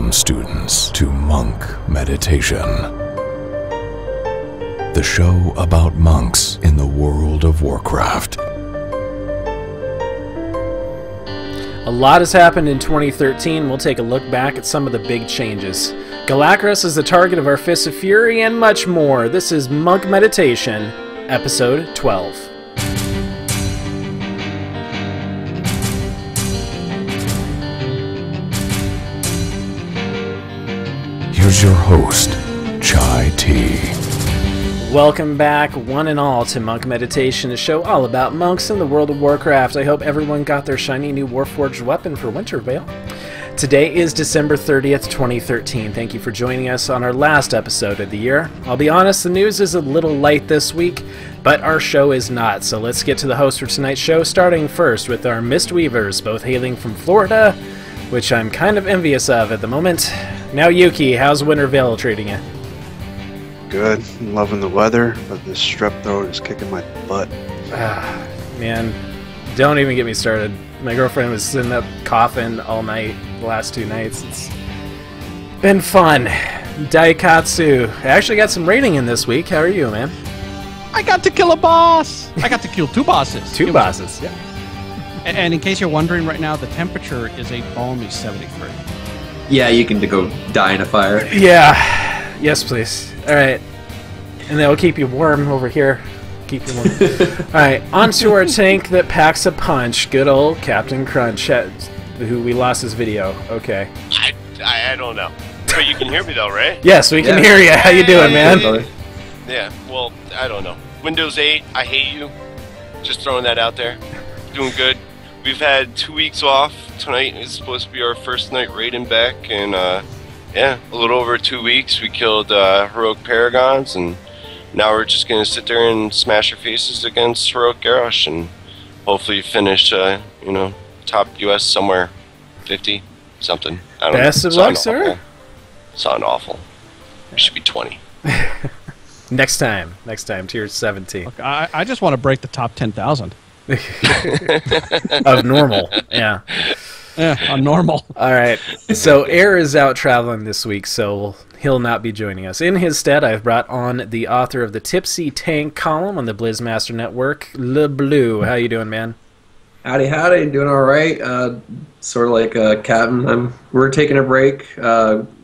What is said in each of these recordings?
Welcome, students, to Monk Meditation, the show about monks in the world of Warcraft. A lot has happened in 2013. We'll take a look back at some of the big changes. Galakras is the target of our Fists of Fury, and much more. This is Monk Meditation, Episode 12. Here's your host, Chai T. Welcome back, one and all, to Monk Meditation, a show all about monks in the world of Warcraft. I hope everyone got their shiny new Warforged weapon for Wintervale. Today is December 30th, 2013. Thank you for joining us on our last episode of the year. I'll be honest, the news is a little light this week, but our show is not, so let's get to the host for tonight's show, starting first with our Mistweavers, both hailing from Florida, which I'm kind of envious of at the moment. Now, Yuki, how's Wintervale treating you? Good. I'm loving the weather, but this strep throat is kicking my butt. Man, don't even get me started. My girlfriend was sitting up coughing all night the last 2 nights. It's been fun. Daikatsu. I actually got some rating in this week. How are you, man? I got to kill a boss! I got to kill 2 bosses. Two bosses, yeah. And in case you're wondering right now, the temperature is a balmy 73. Yeah, you can go die in a fire. Yeah. Yes, please. All right. And that'll keep you warm over here. Keep you warm. All right. On to our tank that packs a punch. Good old Captain Crunch, who we lost his video. Okay. I don't know. But you can hear me though, right? Yes, we can hear you. How you doing, man? Yeah. Well, I don't know. Windows 8, I hate you. Just throwing that out there. Doing good. We've had 2 weeks off. Tonight is supposed to be our first night raiding back, and yeah, a little over 2 weeks. We killed heroic paragons, and now we're just gonna sit there and smash our faces against heroic Garrosh, and hopefully finish, top US somewhere, 50 something. I don't know. Best of luck, sir. Sound awful. We should be 20. Next time, tier 17. Look, I just want to break the top 10,000. Of normal, yeah. Yeah, on normal. All right, so Air is out traveling this week, so he'll not be joining us. In his stead, I've brought on the author of the Tipsy Tank column on the Blizzmaster Network, Le Blue. How you doing, man? Howdy, doing all right. Sort of like Captain. We're taking a break.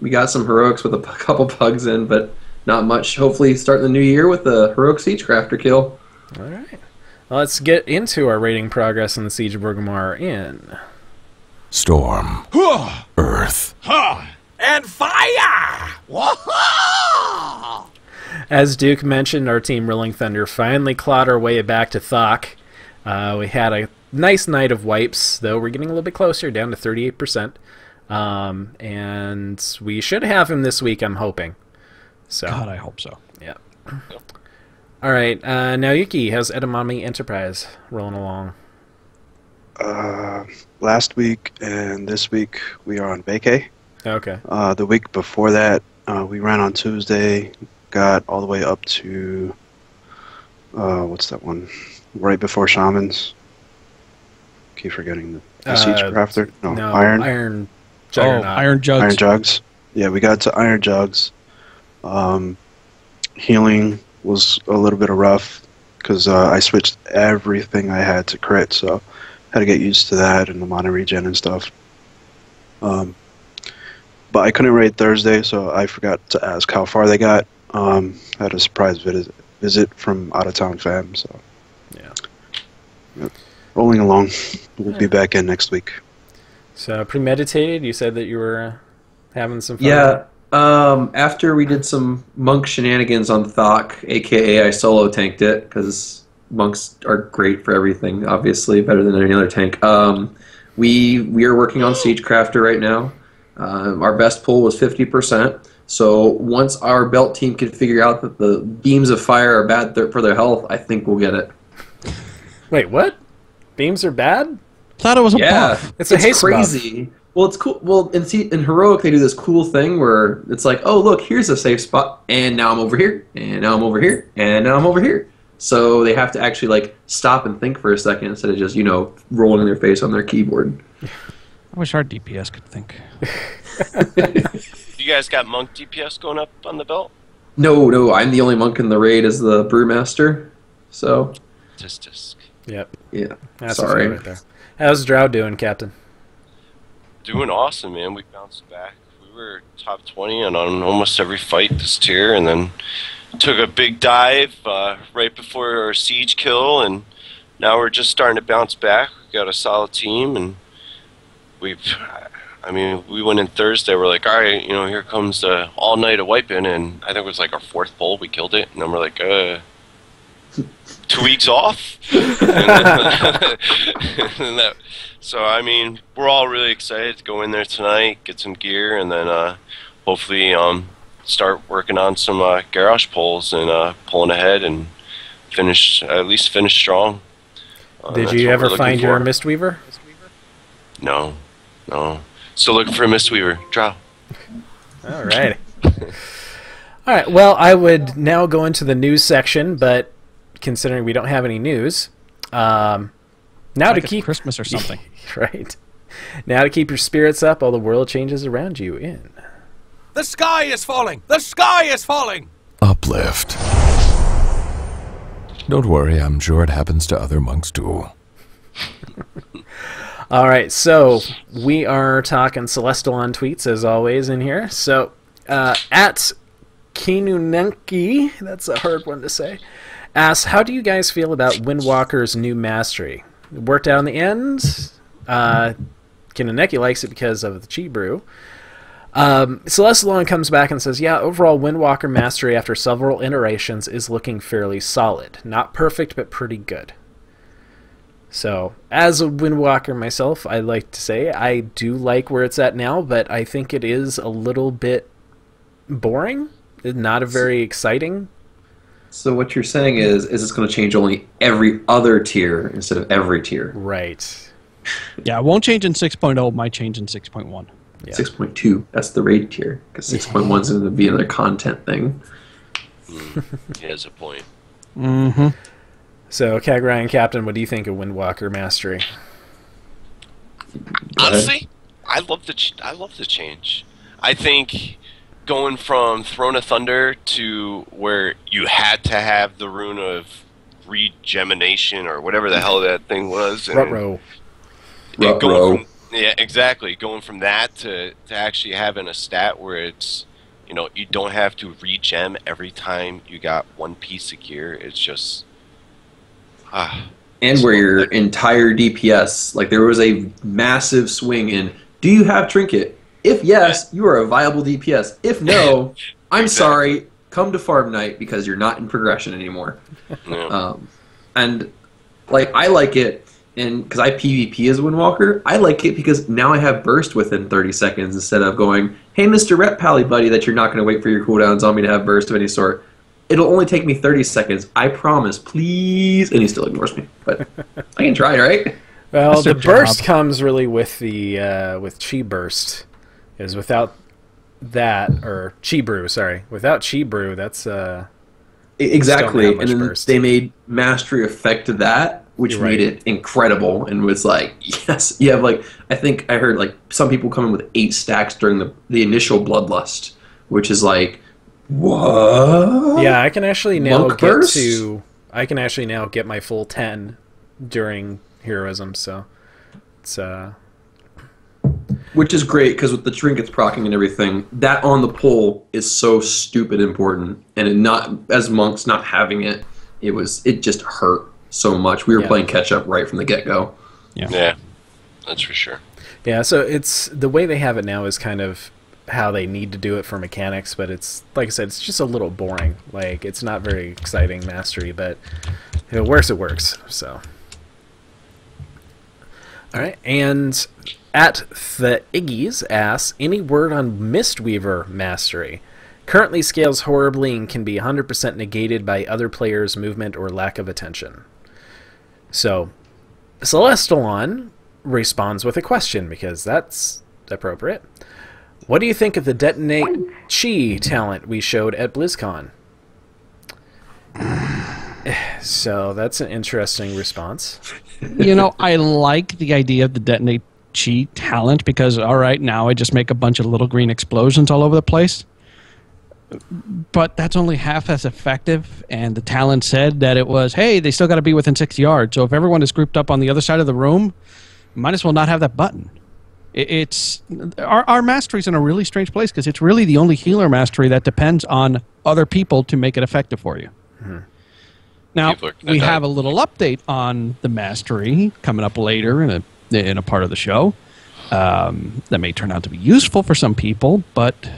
We got some heroics with a couple pugs in, but not much. Hopefully, starting the new year with a heroic Siegecrafter kill. All right. Well, let's get into our rating progress in the Siege of Orgrimmar in Storm, Earth, and fire! As Duke mentioned, our team Rolling Thunder finally clawed our way back to Thok. We had a nice night of wipes, though we're getting a little bit closer, down to 38%. And we should have him this week, I'm hoping. So, God, I hope so. Yeah. All right, now Yuki, how's Edamame Enterprise rolling along? Last week and this week we are on vacay. Okay. The week before that, we ran on Tuesday, got all the way up to, what's that one? Right before Shamans. Keep forgetting the Siegecrafter. No, Iron Juggernaut. Iron Jugs. Iron Jugs. Yeah, we got to Iron Jugs. Healing was a little bit of rough because I switched everything I had to crit, so had to get used to that and the mana regen and stuff. But I couldn't raid Thursday, so I forgot to ask how far they got. Had a surprise visit from out-of-town fam, so yeah. Yep. Rolling along. We'll be back in next week. So premeditated, you said that you were having some fun. Yeah. After we did some monk shenanigans on Thok, aka I solo tanked it, because monks are great for everything, obviously, better than any other tank. We are working on Siegecrafter right now. Our best pull was 50%. So once our belt team can figure out that the beams of fire are bad for their health, I think we'll get it. Wait, what? Beams are bad? Thought it was a buff. It's a haste crazy. Buff. Well, it's cool. Well, in Heroic, they do this cool thing where it's like, oh, look, here's a safe spot, and now I'm over here, and now I'm over here, and now I'm over here. So they have to actually like stop and think for a second instead of just, rolling their face on their keyboard. I wish our DPS could think. guys got monk DPS going up on the belt? No, I'm the only monk in the raid as the brewmaster. So. Tisk. Yep. Yeah. That's Sorry. right there. How's Drow doing, Captain? Doing awesome, man. We bounced back. We were top 20 on almost every fight this tier, and then took a big dive right before our siege kill, and now we're just starting to bounce back. We got a solid team, and we went in Thursday. We're like, all right, here comes the all night of wiping, and I think it was like our 4th bowl. We killed it, and then we're like, 2 weeks off. So we're all really excited to go in there tonight, get some gear, and then hopefully start working on some garage pulls and pulling ahead and at least finish strong. Did you ever find your Mistweaver? No. Still looking for a Mistweaver. Drow. All right. All right. Well, I would now go into the news section, but considering we don't have any news, now like to it's keep Christmas or something. Right. Now to keep your spirits up while the world changes around you in. The sky is falling! The sky is falling! Uplift. Don't worry, I'm sure it happens to other monks too. All right, so we are talking Celestial on tweets as always in here. So at Kinunenki, that's a hard one to say, asks, how do you guys feel about Windwalker's new mastery? It worked out in the end. Kinunenki likes it because of the Chi Brew. Celestalon comes back and says, yeah, overall Windwalker mastery after several iterations is looking fairly solid. Not perfect, but pretty good. So, as a Windwalker myself, I like to say I do like where it's at now, but I think it is a little bit boring. Not a very exciting. So what you're saying is it's going to change only every other tier instead of every tier. Right. Yeah, it won't change in 6.0, might change in 6.1. Yeah. 6.2, that's the raid tier, because 6.1 is going to be another content thing. He has a point. Mm-hmm. So, Cag Ryan, Captain, what do you think of Windwalker mastery? Honestly, I love the change. I think going from Throne of Thunder to where you had to have the rune of regemination or whatever the hell that thing was. Ruh-roh. Yeah, exactly. Going from that to actually having a stat where it's, you don't have to regem every time you got one piece of gear. It's just... And where your entire DPS, like there was a massive swing in, do you have Trinket? If yes, you are a viable DPS. If no, I'm sorry, come to Farm Night because you're not in progression anymore. Yeah. And like I like it, and because I PvP as Windwalker, I like it because now I have burst within 30 seconds instead of going, hey, Mr. Rep Pally Buddy, that you're not going to wait for your cooldowns on me to have burst of any sort. It'll only take me 30 seconds. I promise, please. And he still ignores me. But I can try, right? Well, That's the their burst job. comes really with the with Chi Burst. Is without that, or Chi Brew, sorry. Without Chi Brew, that's... Exactly. Don't have much And then burst. they made Mastery Effect to that, which You're made right. it incredible and was like, yes. You have like, I think I heard like some people come in with 8 stacks during the initial Bloodlust, which is like, what? Yeah, I can actually now Monk burst? I can actually now get my full 10 during heroism, so it's Which is great because with the trinkets proccing and everything, that on the pole is so stupid important, and it not as monks not having it, it just hurt so much. We were playing catch up right from the get go. Yeah, that's for sure. Yeah, so it's the way they have it now is kind of how they need to do it for mechanics, but it's like I said, it's just a little boring. Like it's not very exciting mastery, but if it works, it works. So, all right, and at the Iggy's asks, any word on Mistweaver mastery? Currently scales horribly and can be 100% negated by other players' movement or lack of attention. So, Celestalon responds with a question because that's appropriate. What do you think of the Detonate Chi talent we showed at BlizzCon? So that's an interesting response. I like the idea of the Detonate chi talent because, all right, now I just make a bunch of little green explosions all over the place. But that's only half as effective, and the talent said that it was, hey, they still got to be within 6 yards. So if everyone is grouped up on the other side of the room, might as well not have that button. It's our mastery's in a really strange place because it's really the only healer mastery that depends on other people to make it effective for you. Mm-hmm. Now, we have a little update on the mastery coming up later in a part of the show that may turn out to be useful for some people, but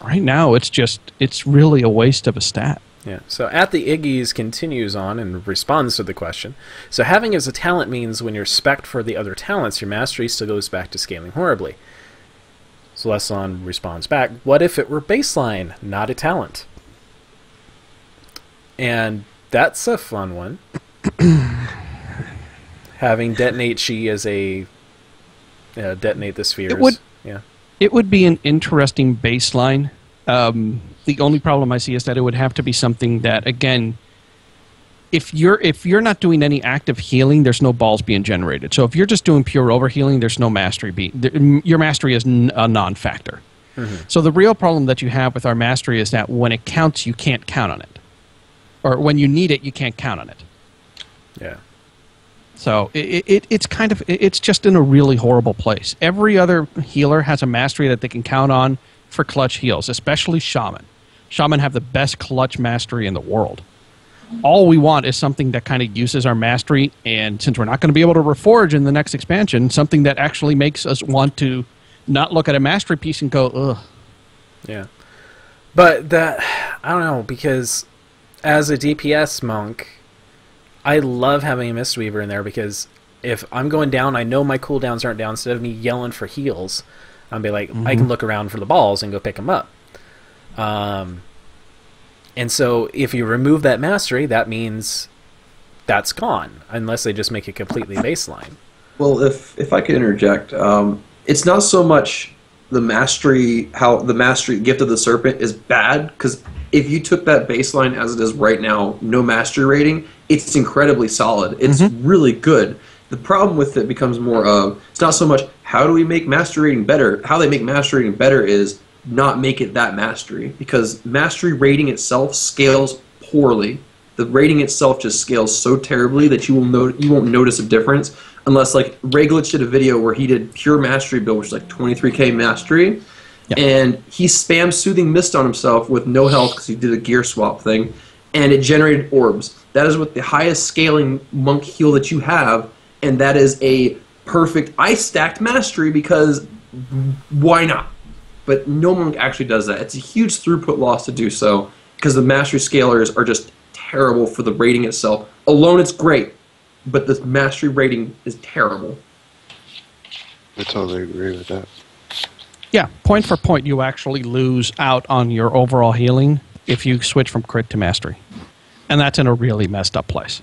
right now it's really a waste of a stat. Yeah. So At the Iggy's continues on and responds to the question. So having as a talent means when you're spec'd for the other talents, your mastery still goes back to scaling horribly. So Lesson responds back, what if it were baseline, not a talent? And that's a fun one. Having detonate chi as a detonate the spheres. It would be an interesting baseline. The only problem I see is that it would have to be something that, again, if you're not doing any active healing, there's no balls being generated. So if you're just doing pure overhealing, there's no mastery. Your mastery is a non-factor. Mm-hmm. So the real problem that you have with our mastery is that when it counts, you can't count on it. Or when you need it, you can't count on it. Yeah. So it's just in a really horrible place. Every other healer has a mastery that they can count on for clutch heals, especially Shaman. Shaman have the best clutch mastery in the world. All we want is something that kind of uses our mastery, and since we're not going to be able to reforge in the next expansion, something that actually makes us want to not look at a mastery piece and go, ugh. Yeah. But that, I don't know, because as a DPS monk, I love having a Mistweaver in there because if I'm going down, I know my cooldowns aren't down. Instead of me yelling for heals, I'll be like, I can look around for the balls and go pick them up. And so if you remove that mastery, that means that's gone, unless they just make it completely baseline. Well, if I could interject, it's not so much the mastery, how the mastery gift of the serpent is bad, because if you took that baseline as it is right now, no mastery rating, it's incredibly solid. It's really good. The problem with it becomes more of, it's not so much how do we make mastery rating better. How they make mastery rating better is not make it that mastery, because mastery rating itself scales poorly. The rating itself just scales so terribly that you won't notice a difference unless, like, Ray Glitch did a video where he did pure mastery build, which is like 23k mastery, and he spammed Soothing Mist on himself with no health because he did a gear swap thing, and it generated orbs. That is with the highest scaling monk heal that you have, and that is a perfect ice stacked mastery because why not? But no monk actually does that. It's a huge throughput loss to do so because the mastery scalers are just terrible for the rating itself. Alone it's great, but the mastery rating is terrible. I totally agree with that. Yeah, point for point, you actually lose out on your overall healing if you switch from crit to mastery. And that's in a really messed up place.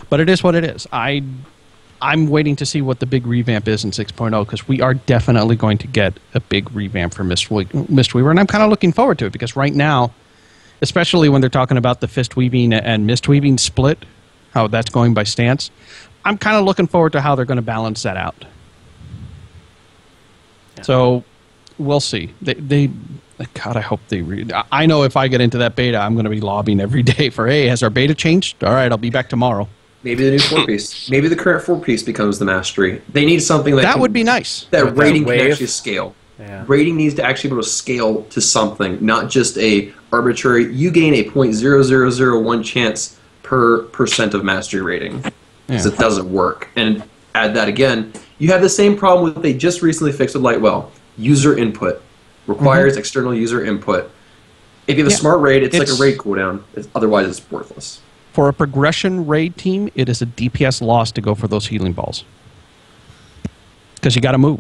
But it is what it is. I'm waiting to see what the big revamp is in 6.0, because we are definitely going to get a big revamp for Mistweaver, and I'm kind of looking forward to it, because right now, especially when they're talking about the Fist Weaving and Mistweaving split, how that's going by stance, I'm kind of looking forward to how they're going to balance that out. Yeah. So, we'll see. God, I hope they I know if I get into that beta, I'm going to be lobbying every day for, hey, has our beta changed? All right, I'll be back tomorrow. Maybe the new 4-piece. Maybe the current 4-piece becomes the mastery. They need something that would be nice. That rating can actually scale. Yeah. Rating needs to actually be able to scale to something, not just a arbitrary, you gain a 0.0001 chance per percent of mastery rating. Because it doesn't work. And add that again, you have the same problem with, they just recently fixed with Lightwell. User input. Requires external user input. If you have a smart raid, it's like a raid cooldown. Otherwise, it's worthless. For a progression raid team, it is a DPS loss to go for those healing balls. Because you got to move.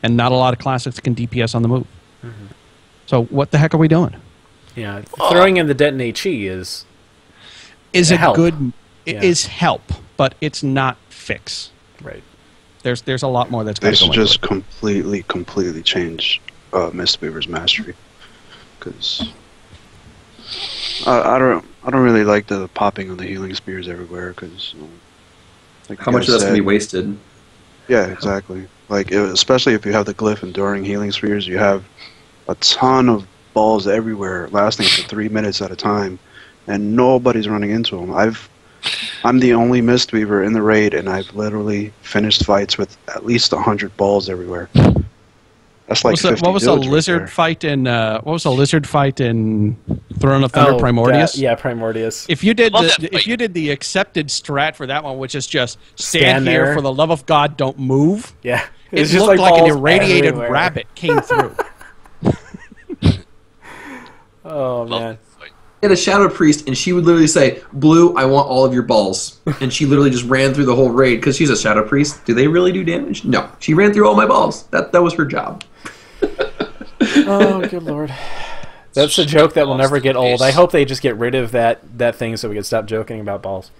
And not a lot of classics can DPS on the move. Mm-hmm. So what the heck are we doing? Yeah, throwing in the detonate chi is a help. Good... It is help, but it's not fix. Right. There's a lot more that's going to go into it. They should just completely change Mistweaver's mastery. Because... I don't really like the popping of the healing spears everywhere, because how much of that's going to be wasted? Yeah, exactly. Like, especially if you have the glyph enduring healing spheres, you have a ton of balls everywhere, lasting for 3 minutes at a time, and nobody's running into them. I'm the only Mistweaver in the raid, and I've literally finished fights with at least 100 balls everywhere. That's like what was the lizard right fight in? What was the lizard fight in Throne of Thunder Primordius? Yeah, Primordius. If you did the accepted strat for that one, which is just stand here there. for the love of God, don't move. Yeah, It it's just looked like an balls irradiated everywhere. rabbit came through. Oh man. Had a Shadow Priest, and she would literally say, "Blue, I want all of your balls," and she literally just ran through the whole raid because she's a Shadow Priest. Do they really do damage? No, she ran through all my balls. That was her job. Oh, good lord. That's a joke that will never get old. I hope they just get rid of that thing so we can stop joking about balls.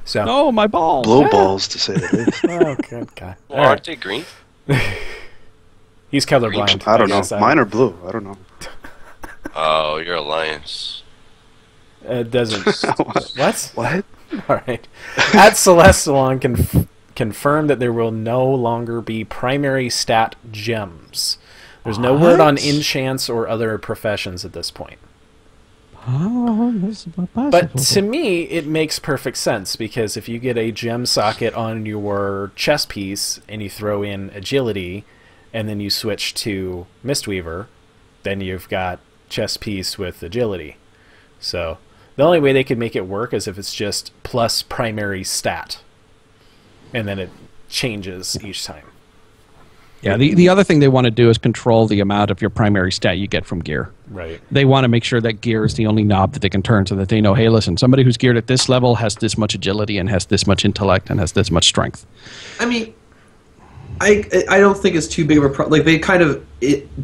So. Oh, my balls. Blue balls, to say the least. Oh, good God. Well, aren't they green? He's colorblind. I don't know. guess. Mine are blue. I don't know. Oh, you're Alliance. It doesn't. What? What? All right. At Celestalon confirmed that there will no longer be primary stat gems. There's no word on enchants or other professions at this point. Oh, that's possible. But to me, it makes perfect sense, because if you get a gem socket on your chest piece and you throw in agility, and then you switch to Mistweaver, then you've got chest piece with agility. So the only way they could make it work is if it's just plus primary stat, and then it changes each time. Yeah, the other thing they want to do is control the amount of your primary stat you get from gear. Right. They want to make sure that gear is the only knob that they can turn, so that they know, hey, listen, somebody who's geared at this level has this much agility and has this much intellect and has this much strength. I mean, I don't think it's too big of a problem. Like, they kind of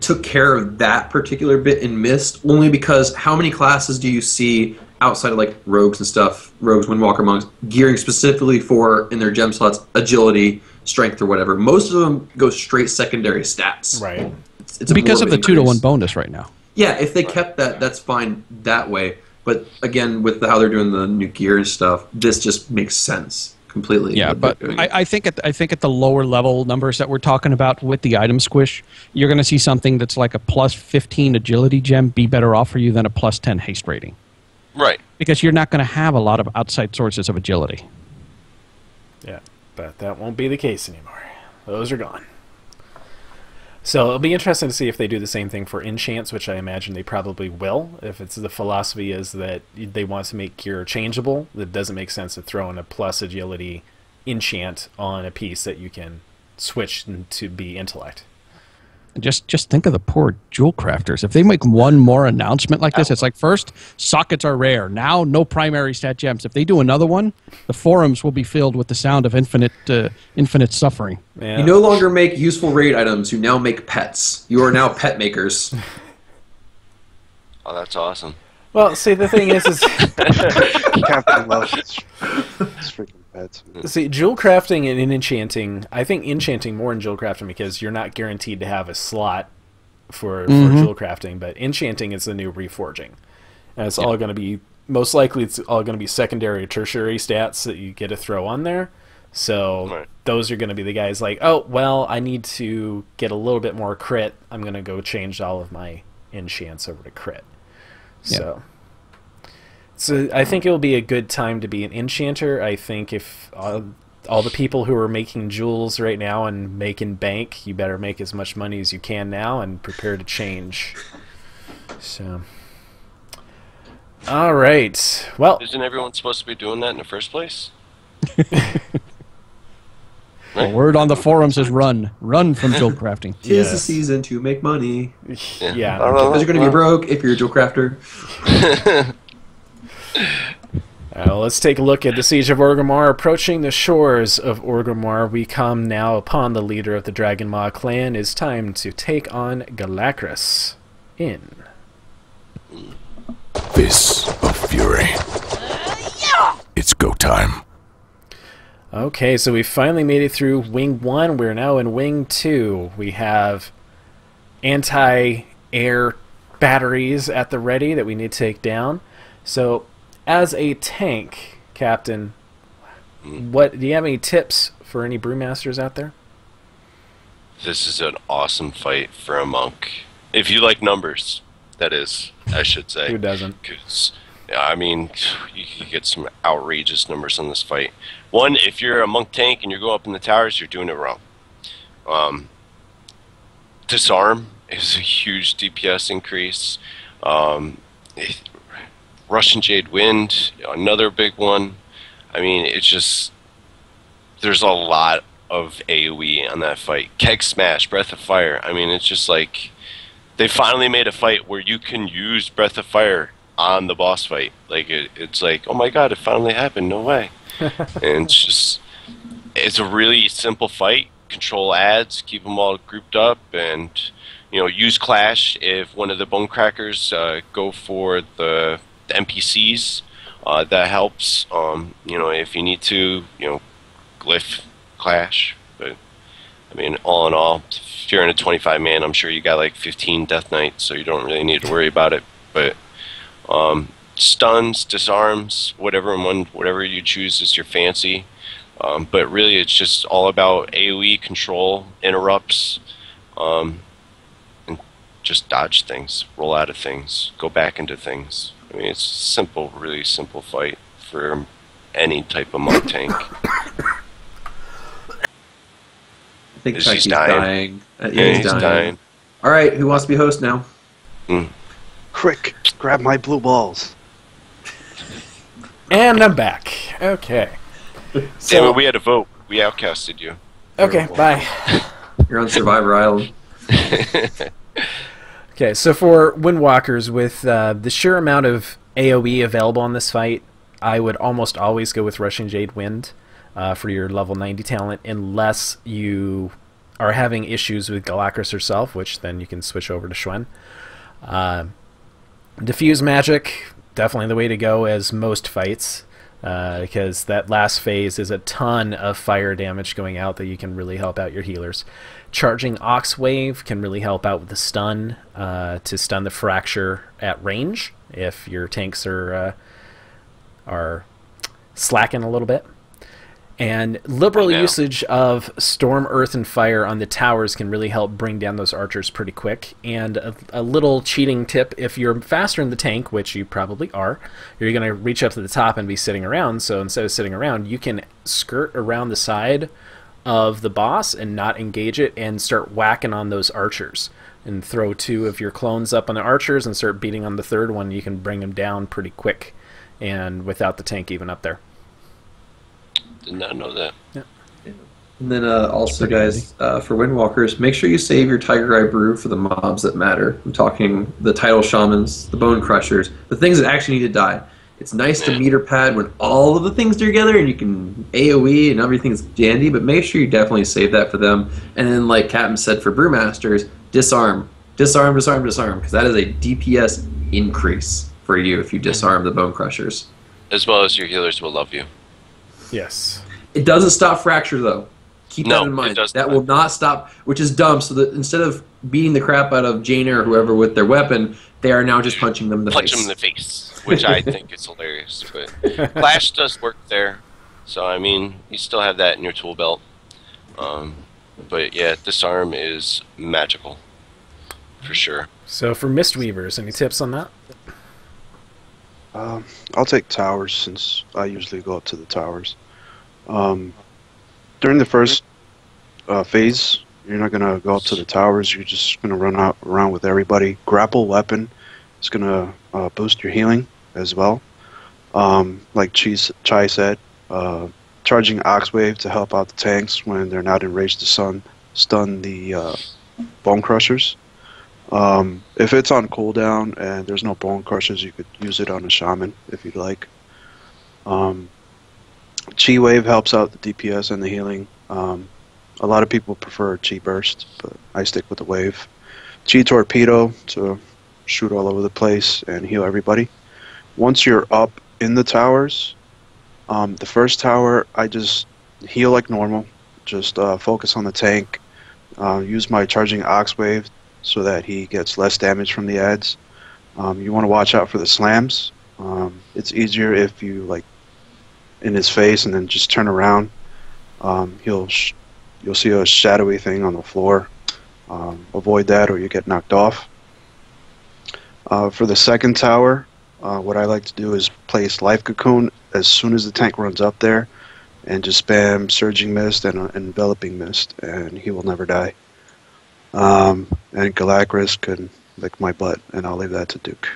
took care of that particular bit in Mist, only because how many classes do you see outside of, like, rogues and stuff, rogues, windwalker, monks, gearing specifically for, in their gem slots, agility, strength, or whatever? Most of them go straight secondary stats. Right. It's a Because of the increase. 2-to-1 bonus right now. Yeah, if they kept that, that's fine that way. But again, with how they're doing the new gear and stuff, this just makes sense completely. Yeah, but I think at the lower level numbers that we're talking about with the item squish, you're going to see something that's like a plus 15 agility gem be better off for you than a plus 10 haste rating. Right. Because you're not going to have a lot of outside sources of agility. Yeah, but that won't be the case anymore. Those are gone. So it'll be interesting to see if they do the same thing for enchants, which I imagine they probably will. If it's the philosophy is that they want to make gear changeable, it doesn't make sense to throw in a plus agility enchant on a piece that you can switch to be intellect. Just think of the poor jewel crafters. If they make one more announcement like this, it's like, first, sockets are rare. Now, no primary stat gems. If they do another one, the forums will be filled with the sound of infinite suffering. Yeah. You no longer make useful raid items. You now make pets. You are now pet makers. Oh, that's awesome. Well, see, the thing is Captain Love. It's freaking pets. see, jewel crafting and enchanting, I think enchanting more in jewel crafting because you're not guaranteed to have a slot for jewel crafting, but enchanting is the new reforging. And it's all going to be, most likely it's all going to be secondary or tertiary stats that you get to throw on there. So those are going to be the guys like, oh, well, I need to get a little bit more crit. I'm going to go change all of my enchants over to crit. So I think it will be a good time to be an enchanter. I think if all the people who are making jewels right now and making bank, you better make as much money as you can now and prepare to change. So, all right. Well, Isn't everyone supposed to be doing that in the first place? The word on the forums is run. Run from jewel crafting. Tis the season to make money. yeah. Because you're going to be broke if you're a jewel crafter. Let's take a look at the Siege of Orgrimmar. Approaching the shores of Orgrimmar, we come now upon the leader of the Dragon Maw clan. It's time to take on Galakras in Fist of Fury. It's go time. Okay, so we finally made it through Wing 1. We're now in Wing 2. We have anti-air batteries at the ready that we need to take down. So, as a tank, Captain, what do you have any tips for any brewmasters out there? this is an awesome fight for a monk. If you like numbers, that is, I should say. Who doesn't? 'Cause, I mean, you could get some outrageous numbers on this fight. One, if you're a monk tank and you're going up in the towers, you're doing it wrong. Disarm is a huge DPS increase. Russian Jade Wind, another big one. I mean, it's just, there's a lot of AoE on that fight. Keg Smash, Breath of Fire. I mean, it's just like, they finally made a fight where you can use Breath of Fire on the boss fight. Like, it's like, oh my god, it finally happened, no way. And it's just, it's a really simple fight. Control ads, keep them all grouped up, and, you know, use Clash if one of the Bone Crackers go for the NPCs. That helps. You know, if you need to, you know, glyph Clash. But, I mean, all in all, if you're in a 25-man, I'm sure you got like 15 Death Knights, so you don't really need to worry about it. But stuns, disarms, whatever you choose is your fancy. But really, it's just all about AoE control, interrupts, and just dodge things, roll out of things, go back into things. I mean, it's a simple, really simple fight for any type of monk tank. I think He's Chucky's dying. dying. Yeah, he's dying. All right, who wants to be host now? Crick, grab my blue balls. And I'm back. Okay. Damn it, we had a vote. We outcasted you. Okay, bye. You're on Survivor Island. Okay, so for Windwalkers, with the sheer amount of AoE available on this fight, I would almost always go with Russian Jade Wind for your level 90 talent, unless you are having issues with Galakras herself, which then you can switch over to Schwen. Diffuse Magic, definitely the way to go as most fights, because that last phase is a ton of fire damage going out that you can really help out your healers. Charging Ox Wave can really help out with the stun, to stun the Fracture at range if your tanks are slacking a little bit. And liberal usage of Storm, Earth, and Fire on the towers can really help bring down those archers pretty quick. And a little cheating tip, if you're faster in the tank, which you probably are, you're going to reach up to the top and be sitting around. So instead of sitting around, you can skirt around the side of the boss and not engage it and start whacking on those archers. And throw 2 of your clones up on the archers and start beating on the third one. You can bring them down pretty quick and without the tank even up there. Did not know that. Yeah. And then also, guys, for Windwalkers, make sure you save your Tiger Eye Brew for the mobs that matter. I'm talking the Tidal Shamans, the Bone Crushers, the things that actually need to die. It's nice to meter pad when all of the things are together and you can AoE and everything's dandy, but make sure you definitely save that for them. And then, like Captain said, for Brewmasters, disarm. Disarm, disarm, disarm, because that is a DPS increase for you if you disarm the Bone Crushers. As well as your healers will love you. Yes. It doesn't stop Fracture, though. Keep that in mind. That will not stop, which is dumb. So that instead of beating the crap out of Jaina or whoever with their weapon, they are now just punching them in the face. Punch them in the face, which I think is hilarious. But Clash does work there, so I mean, you still have that in your tool belt. But yeah, Disarm is magical, for sure. So for Mistweavers, any tips on that? I'll take towers since I usually go up to the towers. During the first phase, you're not going to go up to the towers. You're just going to run around with everybody. Grapple weapon is going to boost your healing as well. Like Chai said, charging Oxwave to help out the tanks when they're not enraged to stun the Bone Crushers. If it's on cooldown and there's no Bone Crushers, you could use it on a Shaman if you'd like. Chi Wave helps out the DPS and the healing. A lot of people prefer Chi Burst, but I stick with the Wave. Chi Torpedo to shoot all over the place and heal everybody. Once you're up in the towers, the first tower, I just heal like normal. Just focus on the tank. Use my charging Ox Wave so that he gets less damage from the ads. You want to watch out for the slams. It's easier if you like in his face and then just turn around. He'll you'll see a shadowy thing on the floor. Avoid that or you get knocked off. For the second tower, what I like to do is place Life Cocoon as soon as the tank runs up there, and just spam Surging Mist and Enveloping Mist, and he will never die. And Galakras can lick my butt, and I'll leave that to Duke.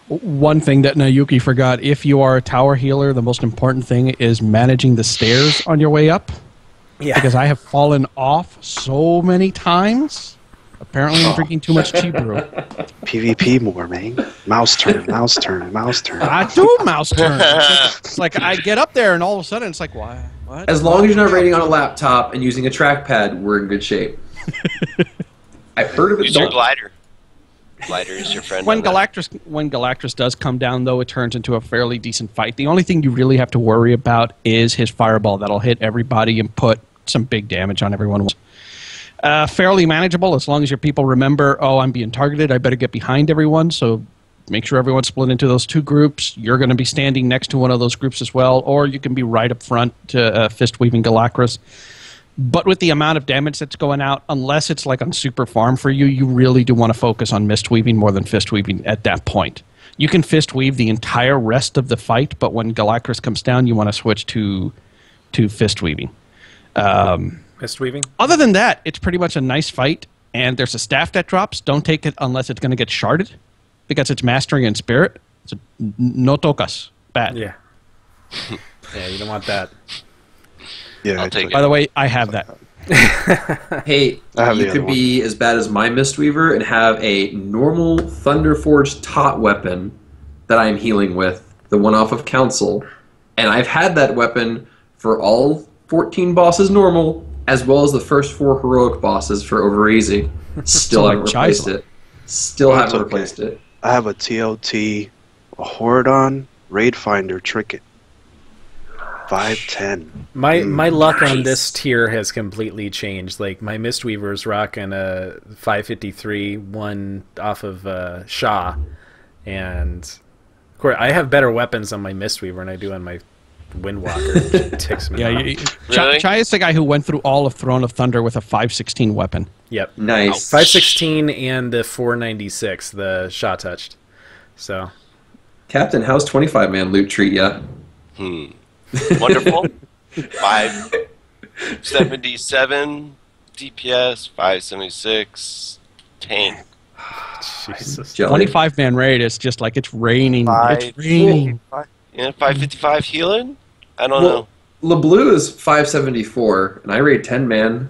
One thing that Nayuki forgot, if you are a tower healer, the most important thing is managing the stairs on your way up. Yeah. Because I have fallen off so many times. Apparently I'm drinking too much tea brew. PvP more, man. Mouse turn, mouse turn, mouse turn. I do mouse turn. It's like I get up there and all of a sudden it's like, why? What? As long as you're not raiding on a laptop and using a trackpad, we're in good shape. I've heard of it. Use your glider. Glider is your friend. When Galactus does come down, though, it turns into a fairly decent fight. The only thing you really have to worry about is his fireball. That'll hit everybody and put some big damage on everyone. Fairly manageable as long as your people remember, oh, I'm being targeted, I better get behind everyone. So make sure everyone's split into those two groups. You're going to be standing next to one of those groups as well, or you can be right up front to fist-weaving Galakras. But with the amount of damage that's going out, unless it's like on super farm for you, you really do want to focus on mist weaving more than fist weaving at that point. You can fist weave the entire rest of the fight, but when Galakras comes down, you want to switch to fist weaving. Mist weaving? Other than that, it's pretty much a nice fight, and there's a staff that drops. Don't take it unless it's going to get sharded, because it's mastering and spirit. So no tocas. Bad. Yeah. Yeah, you don't want that. Yeah, I'll take it. By the way, I have that. Hey, you could be as bad as my Mistweaver and have a normal Thunderforged Tot weapon that I'm healing with, the one off of Council. And I've had that weapon for all 14 bosses normal, as well as the first 4 heroic bosses for over easy. Still haven't replaced it. Still haven't replaced it. I have a TOT, a Horadon, Raid Finder, Trinket. 510. My luck on this tier has completely changed. Like, my Mistweaver's rocking a 553, one off of Shaw. And, of course, I have better weapons on my Mistweaver than I do on my Windwalker. It ticks me off. Really? Chai is the guy who went through all of Throne of Thunder with a 516 weapon. Yep. Nice. 516 and the 496, the Shaw touched. So, Captain, how's 25-man loot treat ya? Wonderful. 577 DPS, 576 tank. Jesus. Jelly? 25-man raid is just like it's raining. Five- It's raining. Yeah, 555 healing? I don't know. LeBlue is 574, and I raid 10-man.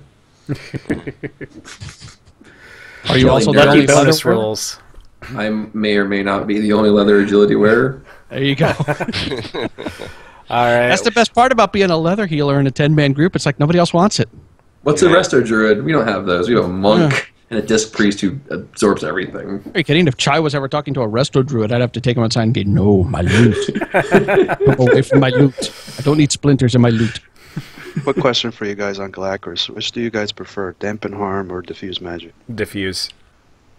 Are you also the Lucky only bonus leather wearer? rolls. I may or may not be the only leather agility wearer. There you go. All right. That's the best part about being a leather healer in a 10-man group. It's like nobody else wants it. What's a resto druid? We don't have those. We have a monk and a disc priest who absorbs everything. Are you kidding? If Chai was ever talking to a resto druid, I'd have to take him outside and be, no, my loot. Go away from my loot. I don't need splinters in my loot. Quick question for you guys on Galakras. Which do you guys prefer, Dampen Harm or Diffuse Magic? Diffuse.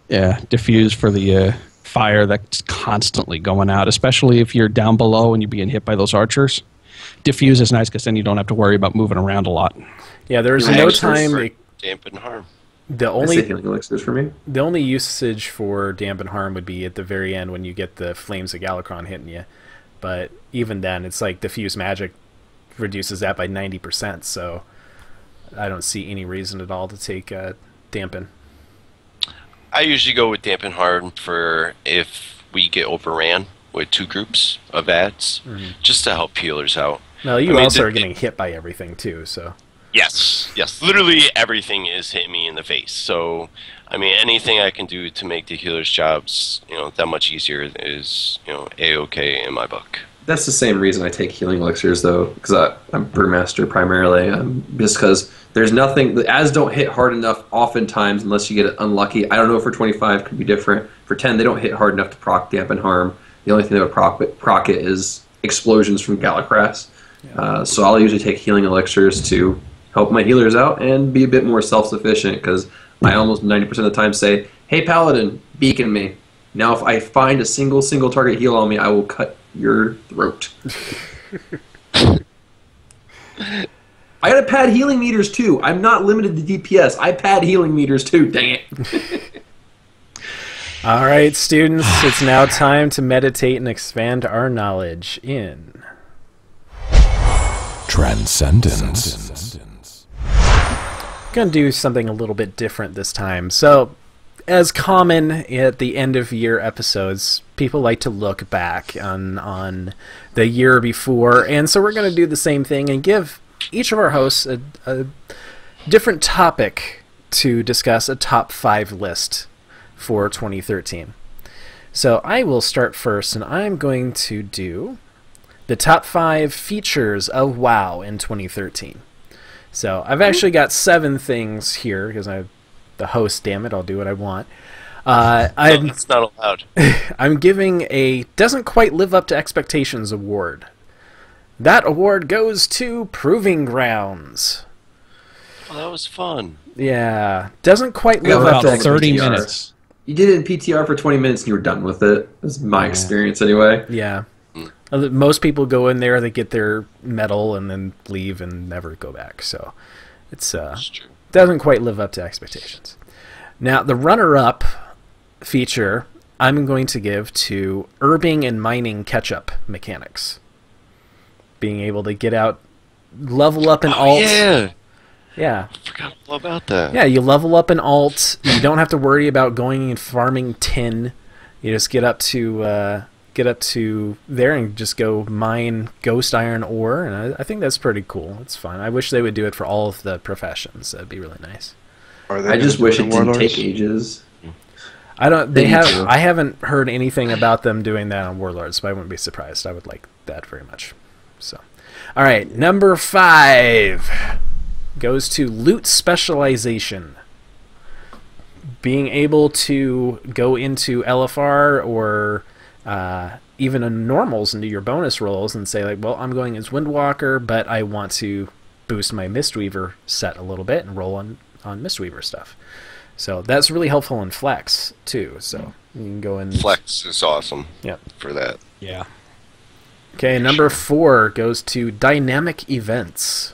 Yeah, diffuse for the fire that's constantly going out, especially if you're down below and you're being hit by those archers. Diffuse is nice because then you don't have to worry about moving around a lot. Yeah, there's I no actually time. prefer dampen harm. The I say only healing elixirs for me. the only usage for dampen harm would be at the very end when you get the flames of Galakron hitting you. But even then, it's like diffuse magic reduces that by 90%. So I don't see any reason at all to take dampen. I usually go with dampen harm for if we get overran with 2 groups of ads, just to help healers out. Now you I mean, also the- are getting hit by everything too. So Yes, yes. Literally everything is hitting me in the face. So, I mean, anything I can do to make the healers' jobs, that much easier is, A-okay in my book. That's the same reason I take healing elixirs, though, because I'm brewmaster primarily. Just because there's nothing, the ads don't hit hard enough oftentimes unless you get unlucky. I don't know, for 25 could be different. For 10, they don't hit hard enough to proc dampen harm. The only thing that would proc it is explosions from Galakras. So I'll usually take healing elixirs to help my healers out and be a bit more self-sufficient, because I almost 90% of the time say, hey Paladin, beacon me. Now if I find a single target heal on me, I will cut your throat. I gotta pad healing meters too. I'm not limited to DPS. I pad healing meters too. Dang it. All right, students, it's now time to meditate and expand our knowledge in Transcendence. Going to do something a little bit different this time. So, as common at the end of year episodes, people like to look back on the year before, and so we're going to do the same thing and give each of our hosts a different topic to discuss, a top 5 list for 2013. So I will start first, and I'm going to do the top 5 features of WoW in 2013. So I've actually got 7 things here, because I'm the host, damn it, I'll do what I want. It's not allowed. I'm giving a doesn't quite live up to expectations award. That award goes to Proving Grounds. Oh, that was fun. Yeah, doesn't quite live up to about 30 expectations. minutes. You did it in PTR for 20 minutes and you were done with it. That's my experience anyway. Yeah. Most people go in there, they get their medal, and then leave and never go back. So it's true. doesn't quite live up to expectations. Now, the runner-up feature I'm going to give to herbing and mining catch-up mechanics. Being able to get out, level up an alt. Yeah. Yeah. I forgot all about that. Yeah, you level up an alt. You don't have to worry about going and farming tin. You just get up to there and just go mine ghost iron ore, and I think that's pretty cool. It's fun. I wish they would do it for all of the professions. That'd be really nice. I just wish it didn't take ages. I don't. They need to. I haven't heard anything about them doing that on Warlords, but I wouldn't be surprised. I would like that very much. So, all right, number 5 goes to loot specialization. Being able to go into LFR or even in normals into your bonus rolls and say, like, well, I'm going as Windwalker, but I want to boost my Mistweaver set a little bit and roll on Mistweaver stuff. So that's really helpful in Flex, too. So you can go in... Flex is awesome. Yep. For that. Yeah. Okay, number 4 goes to dynamic events.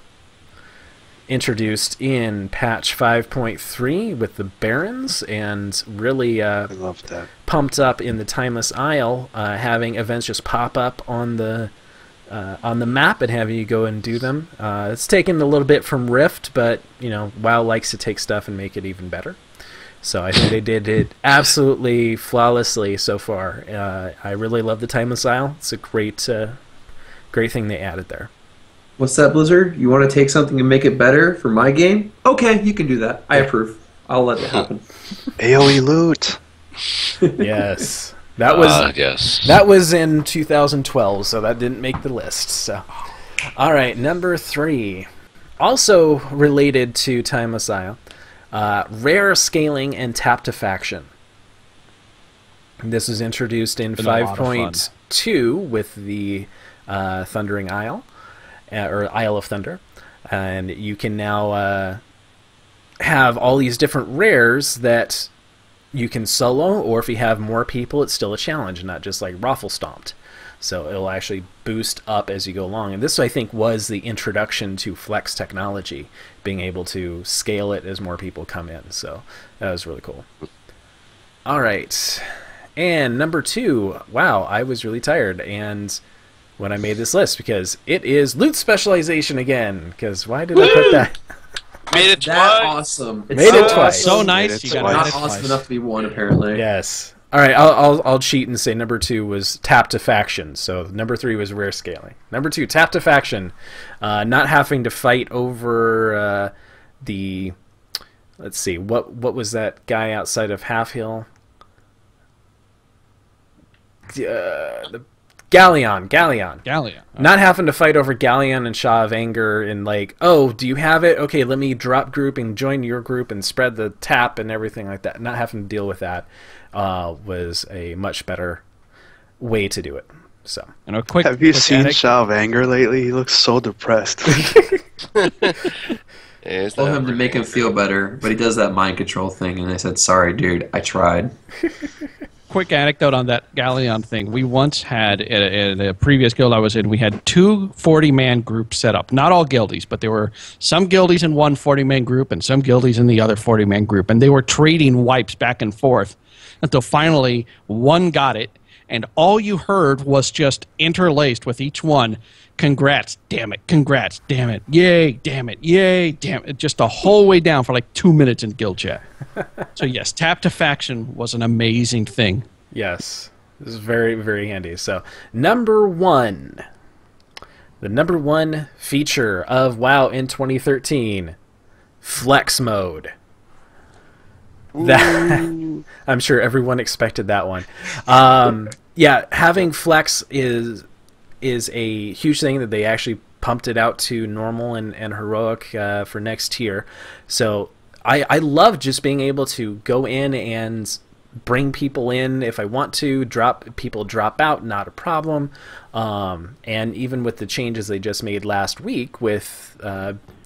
Introduced in patch 5.3 with the Barons, and really I love that. pumped up in the Timeless Isle, having events just pop up on the map and having you go and do them. It's taken a little bit from Rift, but WoW likes to take stuff and make it even better. So I think they did it absolutely flawlessly so far. I really love the Timeless Isle. It's a great thing they added there. What's that, Blizzard? You want to take something and make it better for my game? Okay, you can do that. I approve. I'll let it happen. AoE loot. Yes. That was yes. That was in 2012, so that didn't make the list. So, all right, number 3, also related to Timeless Isle, rare scaling and tap to faction. This was introduced in 5.2 with the Thundering Isle, or Isle of Thunder, and you can now have all these different rares that you can solo, or if you have more people, it's still a challenge, not just like Raffle Stomped. So it'll actually boost up as you go along. And this, I think, was the introduction to Flex technology, being able to scale it as more people come in. So that was really cool. All right. And number 2, wow, I was really tired and when I made this list, because it is loot specialization again. Because why did I put that? Made it twice. That's awesome. It's Made it so twice. So awesome. nice. You got Not it awesome twice. enough to be 1, apparently. Yes. All right, I'll cheat and say number 2 was tap to faction. So number 3 was rare scaling. Number 2, tap to faction, not having to fight over the. Let's see, what was that guy outside of Half Hill? The Galleon. Not having to fight over Galleon and Shaw of Anger and like, oh, do you have it? Okay, let me drop group and join your group and spread the tap and everything like that. Not having to deal with that was a much better way to do it. So, And a quick. Have you quick seen anec- Shaw of Anger lately? He looks so depressed. Told him to make him feel better, but he does that mind control thing, and I said, sorry, dude, I tried. quick anecdote on that Galleon thing. We once had, in a previous guild I was in, we had 2 40-man groups set up. Not all guildies, but there were some guildies in one 40-man group and some guildies in the other 40-man group. And they were trading wipes back and forth until finally one got it. And all you heard was just interlaced with each one, congrats, damn it, congrats, damn it, yay, damn it, yay, damn it, just the whole way down for like 2 minutes in guild chat. So yes, tap to faction was an amazing thing. Yes, this is very, very handy. So number 1, the number 1 feature of WoW in 2013, flex mode. That, I'm sure everyone expected that one. Yeah, having flex is a huge thing that they actually pumped it out to normal and heroic for next tier. So I love just being able to go in and bring people in if I want to, drop out, not a problem. And even with the changes they just made last week with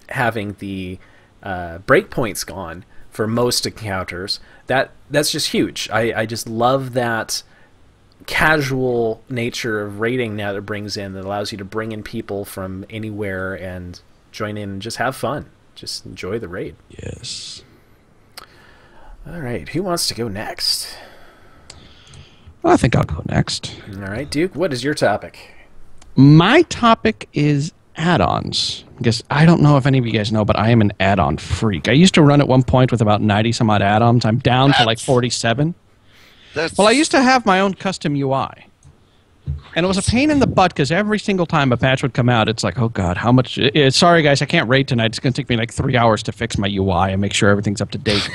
having the breakpoints gone for most encounters, that's just huge. I just love that casual nature of raiding now that it brings in, that allows you to bring in people from anywhere and join in and just have fun. Just enjoy the raid. Yes. All right, who wants to go next? Well, I think I'll go next. All right, Duke, what is your topic? My topic is add-ons. Because I don't know if any of you guys know, but I am an add-on freak. I used to run at one point with about 90 some odd add-ons. I'm down to like 47. Well, I used to have my own custom UI. And it was a pain in the butt because every single time a patch would come out, it's like, oh God, how much... sorry, guys, I can't raid tonight. It's going to take me like 3 hours to fix my UI and make sure everything's up to date.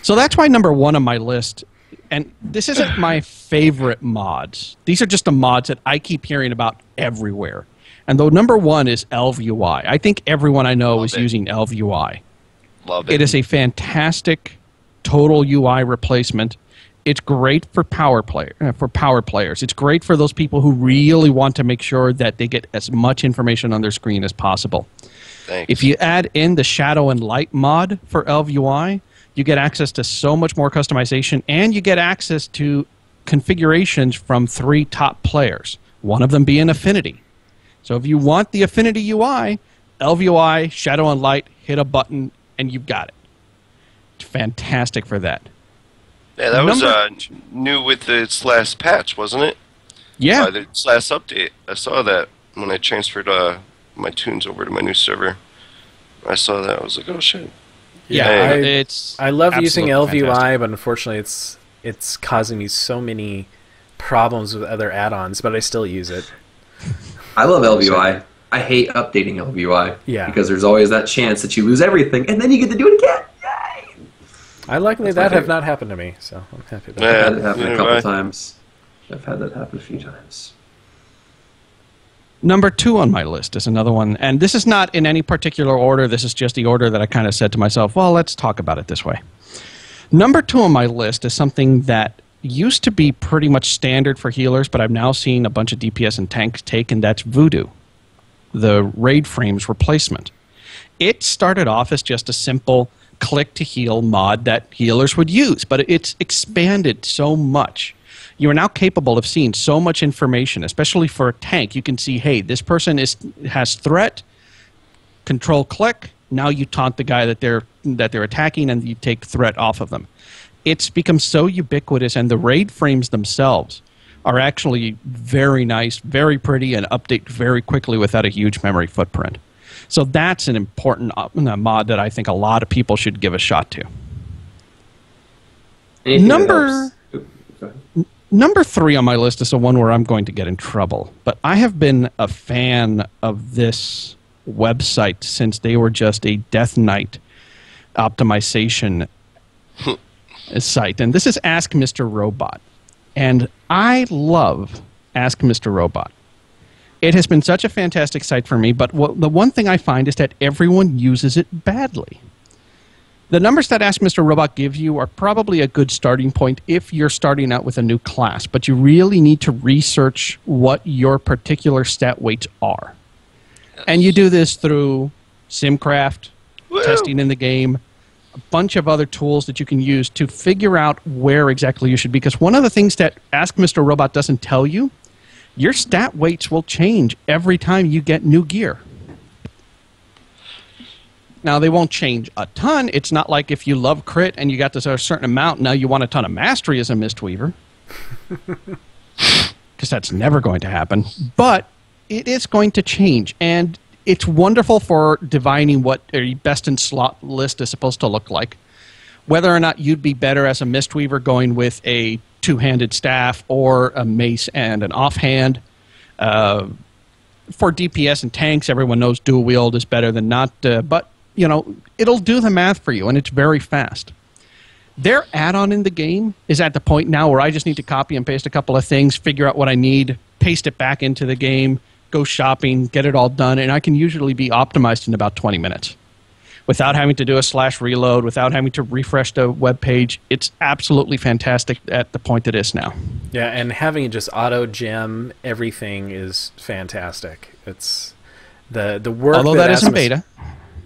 So that's why number 1 on my list, and this isn't my favorite mods. These are just the mods that I keep hearing about everywhere. And though number 1 is Elv UI. I think everyone I know is using Elv UI. Love it. It is a fantastic total UI replacement. It's great for power players. It's great for those people who really want to make sure that they get as much information on their screen as possible. Thanks. If you add in the Shadow and Light mod for Elv UI, you get access to so much more customization, and you get access to configurations from 3 top players, one of them being Affinity. So if you want the Affinity UI, Elv UI, Shadow and Light, hit a button, and you've got it. It's fantastic for that. Yeah, that was new with its last patch, wasn't it? Yeah. Its last update. I saw that when I transferred my tunes over to my new server. I saw that. I was like, oh, shit. Yeah, Hey. I love using Elv fantastic. UI, but unfortunately it's causing me so many problems with other add-ons, but I still use it. I love Elv UI. I hate updating Elv UI. Yeah. Because there's always that chance that you lose everything, and then you get to do it again. Yay! I luckily That's my that have favorite. not happened to me, so I'm happy about Yeah. I've had it happen a couple Right. times. I've had that happen a few times. Number 2 on my list is another one, and this is not in any particular order. This is just the order that I kind of said to myself, well, let's talk about it this way. Number 2 on my list is something that used to be pretty much standard for healers, but I've now seen a bunch of DPS and tanks take, and that's Voodoo, the raid frames replacement. It started off as just a simple click-to-heal mod that healers would use, but it's expanded so much. You are now capable of seeing so much information, especially for a tank. You can see, hey, this person has threat, control-click, now you taunt the guy that they're attacking and you take threat off of them. It's become so ubiquitous, and the raid frames themselves are actually very nice, very pretty, and update very quickly without a huge memory footprint. So that's an important mod that I think a lot of people should give a shot to. Anything that helps- Oop, go ahead. Number 3 on my list is the one where I'm going to get in trouble. But I have been a fan of this website since they were just a Death Knight optimization site. And this is Ask Mr. Robot. And I love Ask Mr. Robot. It has been such a fantastic site for me, but the one thing I find is that everyone uses it badly. The numbers that Ask Mr. Robot gives you are probably a good starting point if you're starting out with a new class, but you really need to research what your particular stat weights are. And you do this through SimCraft, Woo! testing in the game, a bunch of other tools that you can use to figure out where exactly you should be. Because one of the things that Ask Mr. Robot doesn't tell you, your stat weights will change every time you get new gear. Now, they won't change a ton. It's not like if you love crit and you got this a certain amount, now you want a ton of mastery as a Mistweaver. Because that's never going to happen. But it is going to change. And it's wonderful for divining what a best in slot list is supposed to look like. Whether or not you'd be better as a Mistweaver going with a two-handed staff or a mace and an offhand. For DPS and tanks, everyone knows dual wield is better than not. But you know, it'll do the math for you, and it's very fast. Their add-on in the game is at the point now where I just need to copy and paste a couple of things, figure out what I need, paste it back into the game, go shopping, get it all done, and I can usually be optimized in about 20 minutes. Without having to do a /reload, without having to refresh the web page. It's absolutely fantastic at the point it is now. Yeah, and having just auto-gem everything is fantastic. It's the work. Although that is in beta.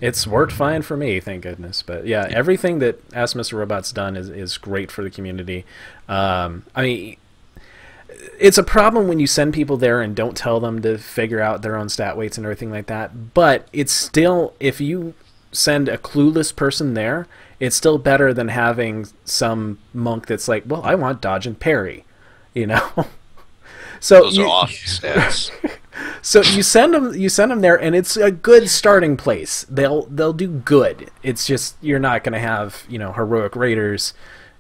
It's worked fine for me, thank goodness. But yeah, everything that Ask Mr. Robot's done is great for the community. I mean, it's a problem when you send people there and don't tell them to figure out their own stat weights and everything like that. But it's still, if you send a clueless person there, it's still better than having some monk that's like, well, I want dodge and parry, you know. So those are awesome stats. So you send them there, and it's a good starting place. They'll do good. It's just you're not going to have, you know, heroic raiders,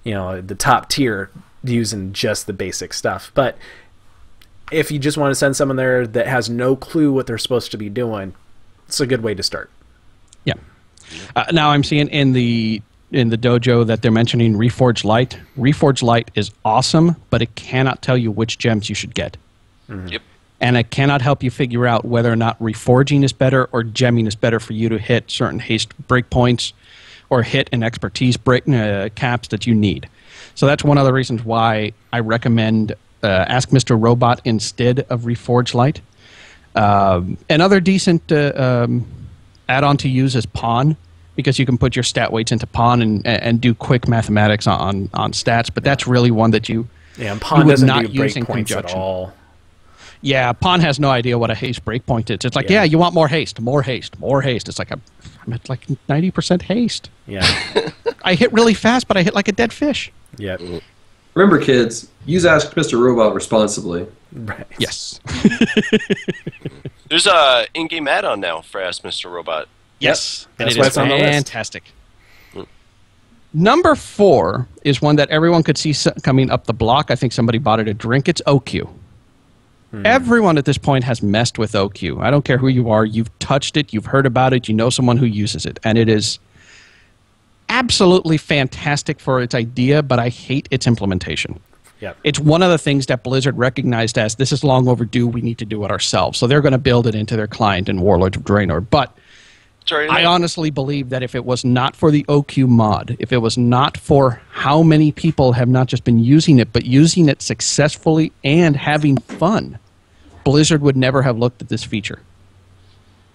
you know, the top tier using just the basic stuff. But if you just want to send someone there that has no clue what they're supposed to be doing, it's a good way to start. Yeah. Now I'm seeing in the dojo that they're mentioning Reforged Light. Reforged Light is awesome, but it cannot tell you which gems you should get. Mm-hmm. Yep. And it cannot help you figure out whether or not reforging is better or gemming is better for you to hit certain haste breakpoints or hit an expertise break caps that you need. So that's one of the reasons why I recommend Ask Mr. Robot instead of Reforged Light. Another decent add-on to use is Pawn, because you can put your stat weights into Pawn and do quick mathematics on stats, but that's really one that you, and Pawn would doesn't not do use in breakpoints at conjunction. all. Yeah, Pawn has no idea what a haste breakpoint is. It's like, yeah, you want more haste, more haste, more haste. It's like I'm at like 90% haste. Yeah. I hit really fast, but I hit like a dead fish. Yeah. Remember, kids, use Ask Mr. Robot responsibly. Right. Yes. There's a in-game add-on now for Ask Mr. Robot. Yes. Yep. That's And why it it's is on the list. fantastic. Number 4 is one that everyone could see coming up the block. I think somebody bought it a drink. It's OQ. Everyone at this point has messed with OQ. I don't care who you are. You've touched it. You've heard about it. You know someone who uses it. And it is absolutely fantastic for its idea, but I hate its implementation. Yep. It's one of the things that Blizzard recognized as, this is long overdue, we need to do it ourselves. So they're going to build it into their client in Warlords of Draenor. But I honestly believe that if it was not for the OQ mod, if it was not for how many people have not just been using it, but using it successfully and having fun, Blizzard would never have looked at this feature.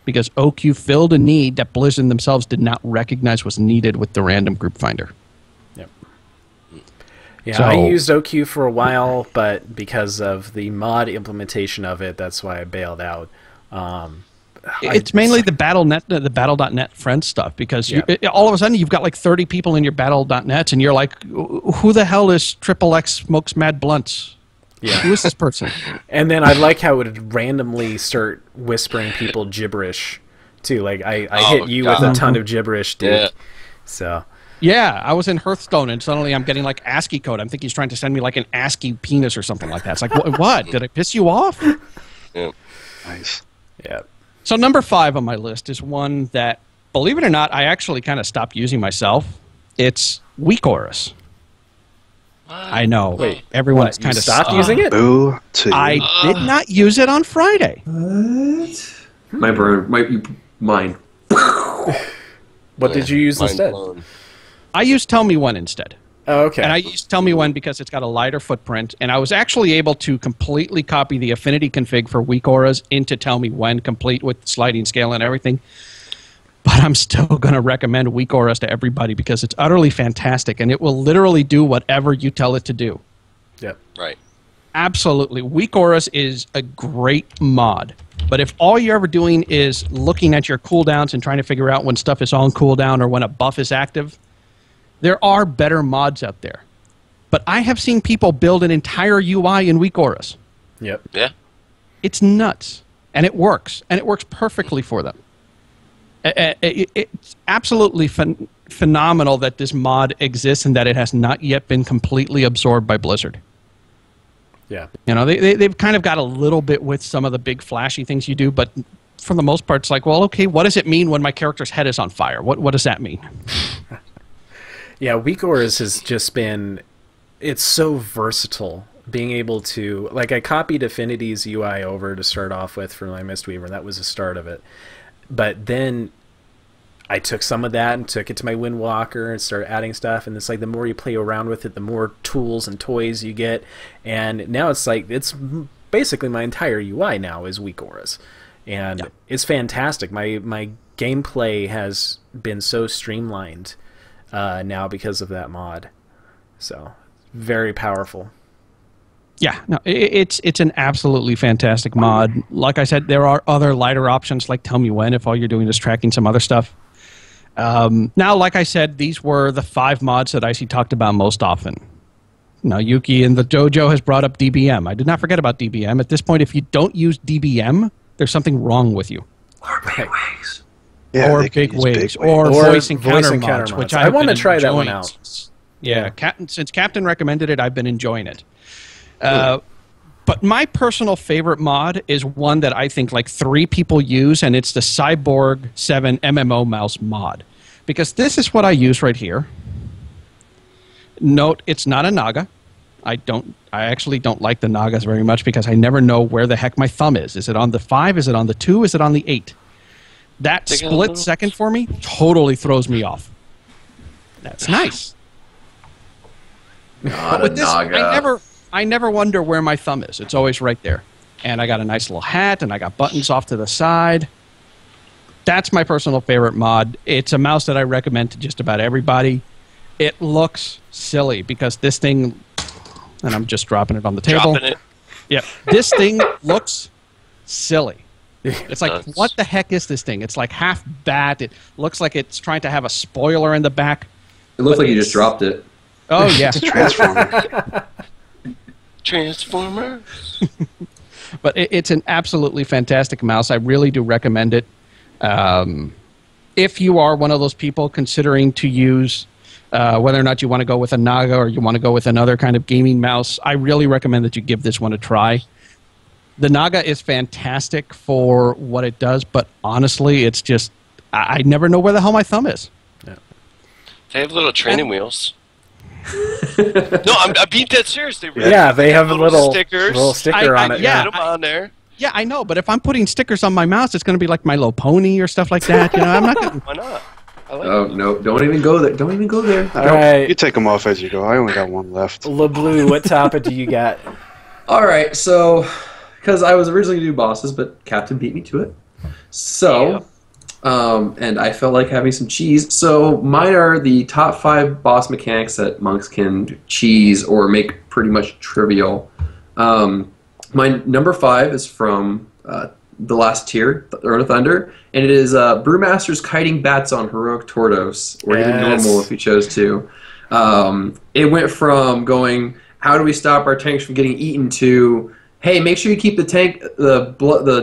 Because OQ filled a need that Blizzard themselves did not recognize was needed with the random group finder. Yep. Yeah, So- I used OQ for a while, but because of the mod implementation of it, that's why I bailed out. It's mainly the Battle.net, the Battle.net friend stuff, because all of a sudden you've got like 30 people in your Battle.nets, and you're like, who the hell is XXX Smokes Mad Blunts? Yeah. Who is this person? And then I like how it would randomly start whispering people gibberish, too. Like, I hit you with a ton of gibberish, dude. Yeah. So... Yeah, I was in Hearthstone, and suddenly I'm getting like ASCII code. I'm thinking he's trying to send me like an ASCII penis or something like that. It's like, what? Did I piss you off? Yeah. Nice. Yeah. So number 5 on my list is one that, believe it or not, I actually kind of stopped using myself. It's Weak Auras. I know. Wait, everyone's You kind of stopped using it? Boo to you. I did not use it on Friday. What? My brain, mine. What did you use Mind instead? blown. I used Tell Me When instead. Oh, okay. And I used Tell Me When because it's got a lighter footprint, and I was actually able to completely copy the affinity config for Weak Auras into Tell Me When, complete with sliding scale and everything. but I'm still going to recommend Weak Auras to everybody because it's utterly fantastic, and it will literally do whatever you tell it to do. Yep. Right. Absolutely. Weak Auras is a great mod. But if all you're ever doing is looking at your cooldowns and trying to figure out when stuff is on cooldown or when a buff is active, there are better mods out there. But I have seen people build an entire UI in Weak Auras. Yep. Yeah. It's nuts. And it works. And it works perfectly for them. It's absolutely phenomenal that this mod exists and that it has not yet been completely absorbed by Blizzard. Yeah. You know, they've kind of got a little bit with some of the big flashy things you do, but for the most part, it's like, well, okay, what does it mean when my character's head is on fire? What does that mean? Yeah, Weak Auras has just been... It's so versatile, being able to... Like, I copied Affinity's UI over to start off with for my Mistweaver, and that was the start of it. But then I took some of that and took it to my Windwalker and started adding stuff, and it's like the more you play around with it, the more tools and toys you get, and now it's like it's basically my entire UI now is Weak Auras, and it's fantastic. My gameplay has been so streamlined now because of that mod, so very powerful. Yeah, no, it's an absolutely fantastic mod. Like I said, there are other lighter options like Tell Me When if all you're doing is tracking some other stuff. Now, like I said, these were the 5 mods that Icy talked about most often. Now, Yuki and the Dojo has brought up DBM. I did not forget about DBM. At this point, if you don't use DBM, there's something wrong with you. Or big wigs. Yeah, or they can big use wigs. big Or wigs. voice encounter mods, which I want to been try that one enjoying. out. Yeah, since Captain recommended it, I've been enjoying it. But my personal favorite mod is one that I think like 3 people use, and it's the Cyborg 7 MMO mouse mod. Because this is what I use right here. Note, it's not a Naga. I actually don't like the Nagas very much because I never know where the heck my thumb is. Is it on the 5? Is it on the 2? Is it on the 8? That split second for me totally throws me off. That's nice. Not With a this, Naga. I never wonder where my thumb is. It's always right there. And I got a nice little hat, and I got buttons off to the side. That's my personal favorite mod. It's a mouse that I recommend to just about everybody. It looks silly because this thing, and I'm just dropping it on the table. Dropping it. Yeah, this thing looks silly. It's like, does. what the heck is this thing? It's like half bat. It looks like it's trying to have a spoiler in the back. It looks like you just dropped it. Oh, yeah. Transformer. Transformer. But it's an absolutely fantastic mouse. I really do recommend it. If you are one of those people considering to use whether or not you want to go with a Naga or you want to go with another kind of gaming mouse, I really recommend that you give this one a try. The Naga is fantastic for what it does, but honestly, it's just, I never know where the hell my thumb is. Yeah. They have little training wheels. No, I'm being dead serious. They really They have a little stickers. little sticker on it. yeah. Put them on there. Yeah, I know, but if I'm putting stickers on my mouse, it's going to be like My Little Pony or stuff like that. You know, I'm not going Why not? I like Oh, no, don't even go there. Don't even go there. All right, You take them off as you go. I only got one left. LeBlue, what topic do you got? All right, so, because I was originally going to do bosses, but Captain beat me to it. So, and I felt like having some cheese. So, mine are the top 5 boss mechanics that monks can cheese or make pretty much trivial. My number 5 is from the last tier, Throne of Thunder, and it is Brewmaster's kiting bats on Heroic Tortoise, or even normal if you chose to. It went from going, how do we stop our tanks from getting eaten, to, hey, make sure you keep the tank, the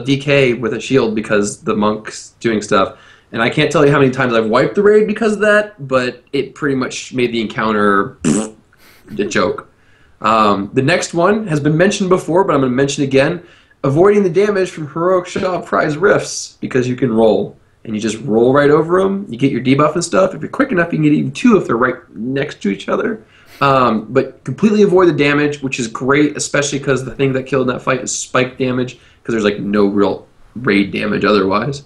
DK with a shield because the monk's doing stuff. And I can't tell you how many times I've wiped the raid because of that, but it pretty much made the encounter a joke. The next one has been mentioned before, but I'm going to mention it again. Avoiding the damage from Heroic Shop Prize Rifts, because you can roll. And you just roll right over them. You get your debuff and stuff. If you're quick enough, you can get even 2 if they're right next to each other. But completely avoid the damage, which is great, especially because the thing that killed in that fight is spike damage, because there's like no real raid damage otherwise.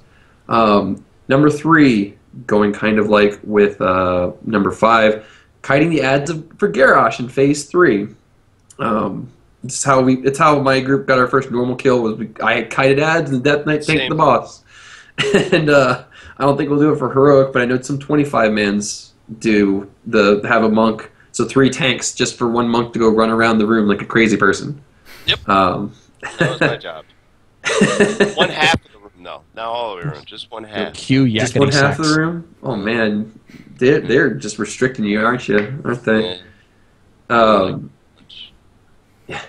Number 3, going kind of like with number 5, kiting the ads for Garrosh in Phase 3. It's how my group got our first normal kill. I had kited ads and Death Knight tanked the boss. And I don't think we'll do it for heroic, but I know some 25 mans do have a monk. So 3 tanks just for 1 monk to go run around the room like a crazy person. Yep. That was my job. 1/2 of the room, no. Not all of the room, just 1/2. Cue Just yakety 1/2 of sax. the room? Oh man, they're just restricting you, aren't you? Aren't they? Yeah.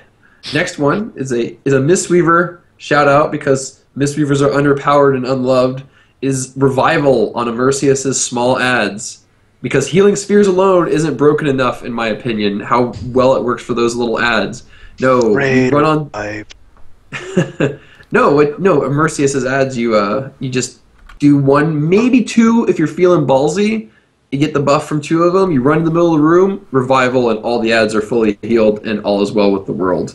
Next one is a Mistweaver shout out because Mistweavers are underpowered and unloved. Is Revival on Immersius's small ads. Because Healing Spheres alone isn't broken enough, in my opinion, how well it works for those little ads. No, you run on... no, Immersius's ads, you just do 1, maybe 2 if you're feeling ballsy. You get the buff from 2 of them, you run in the middle of the room, Revival, and all the ads are fully healed, and all is well with the world.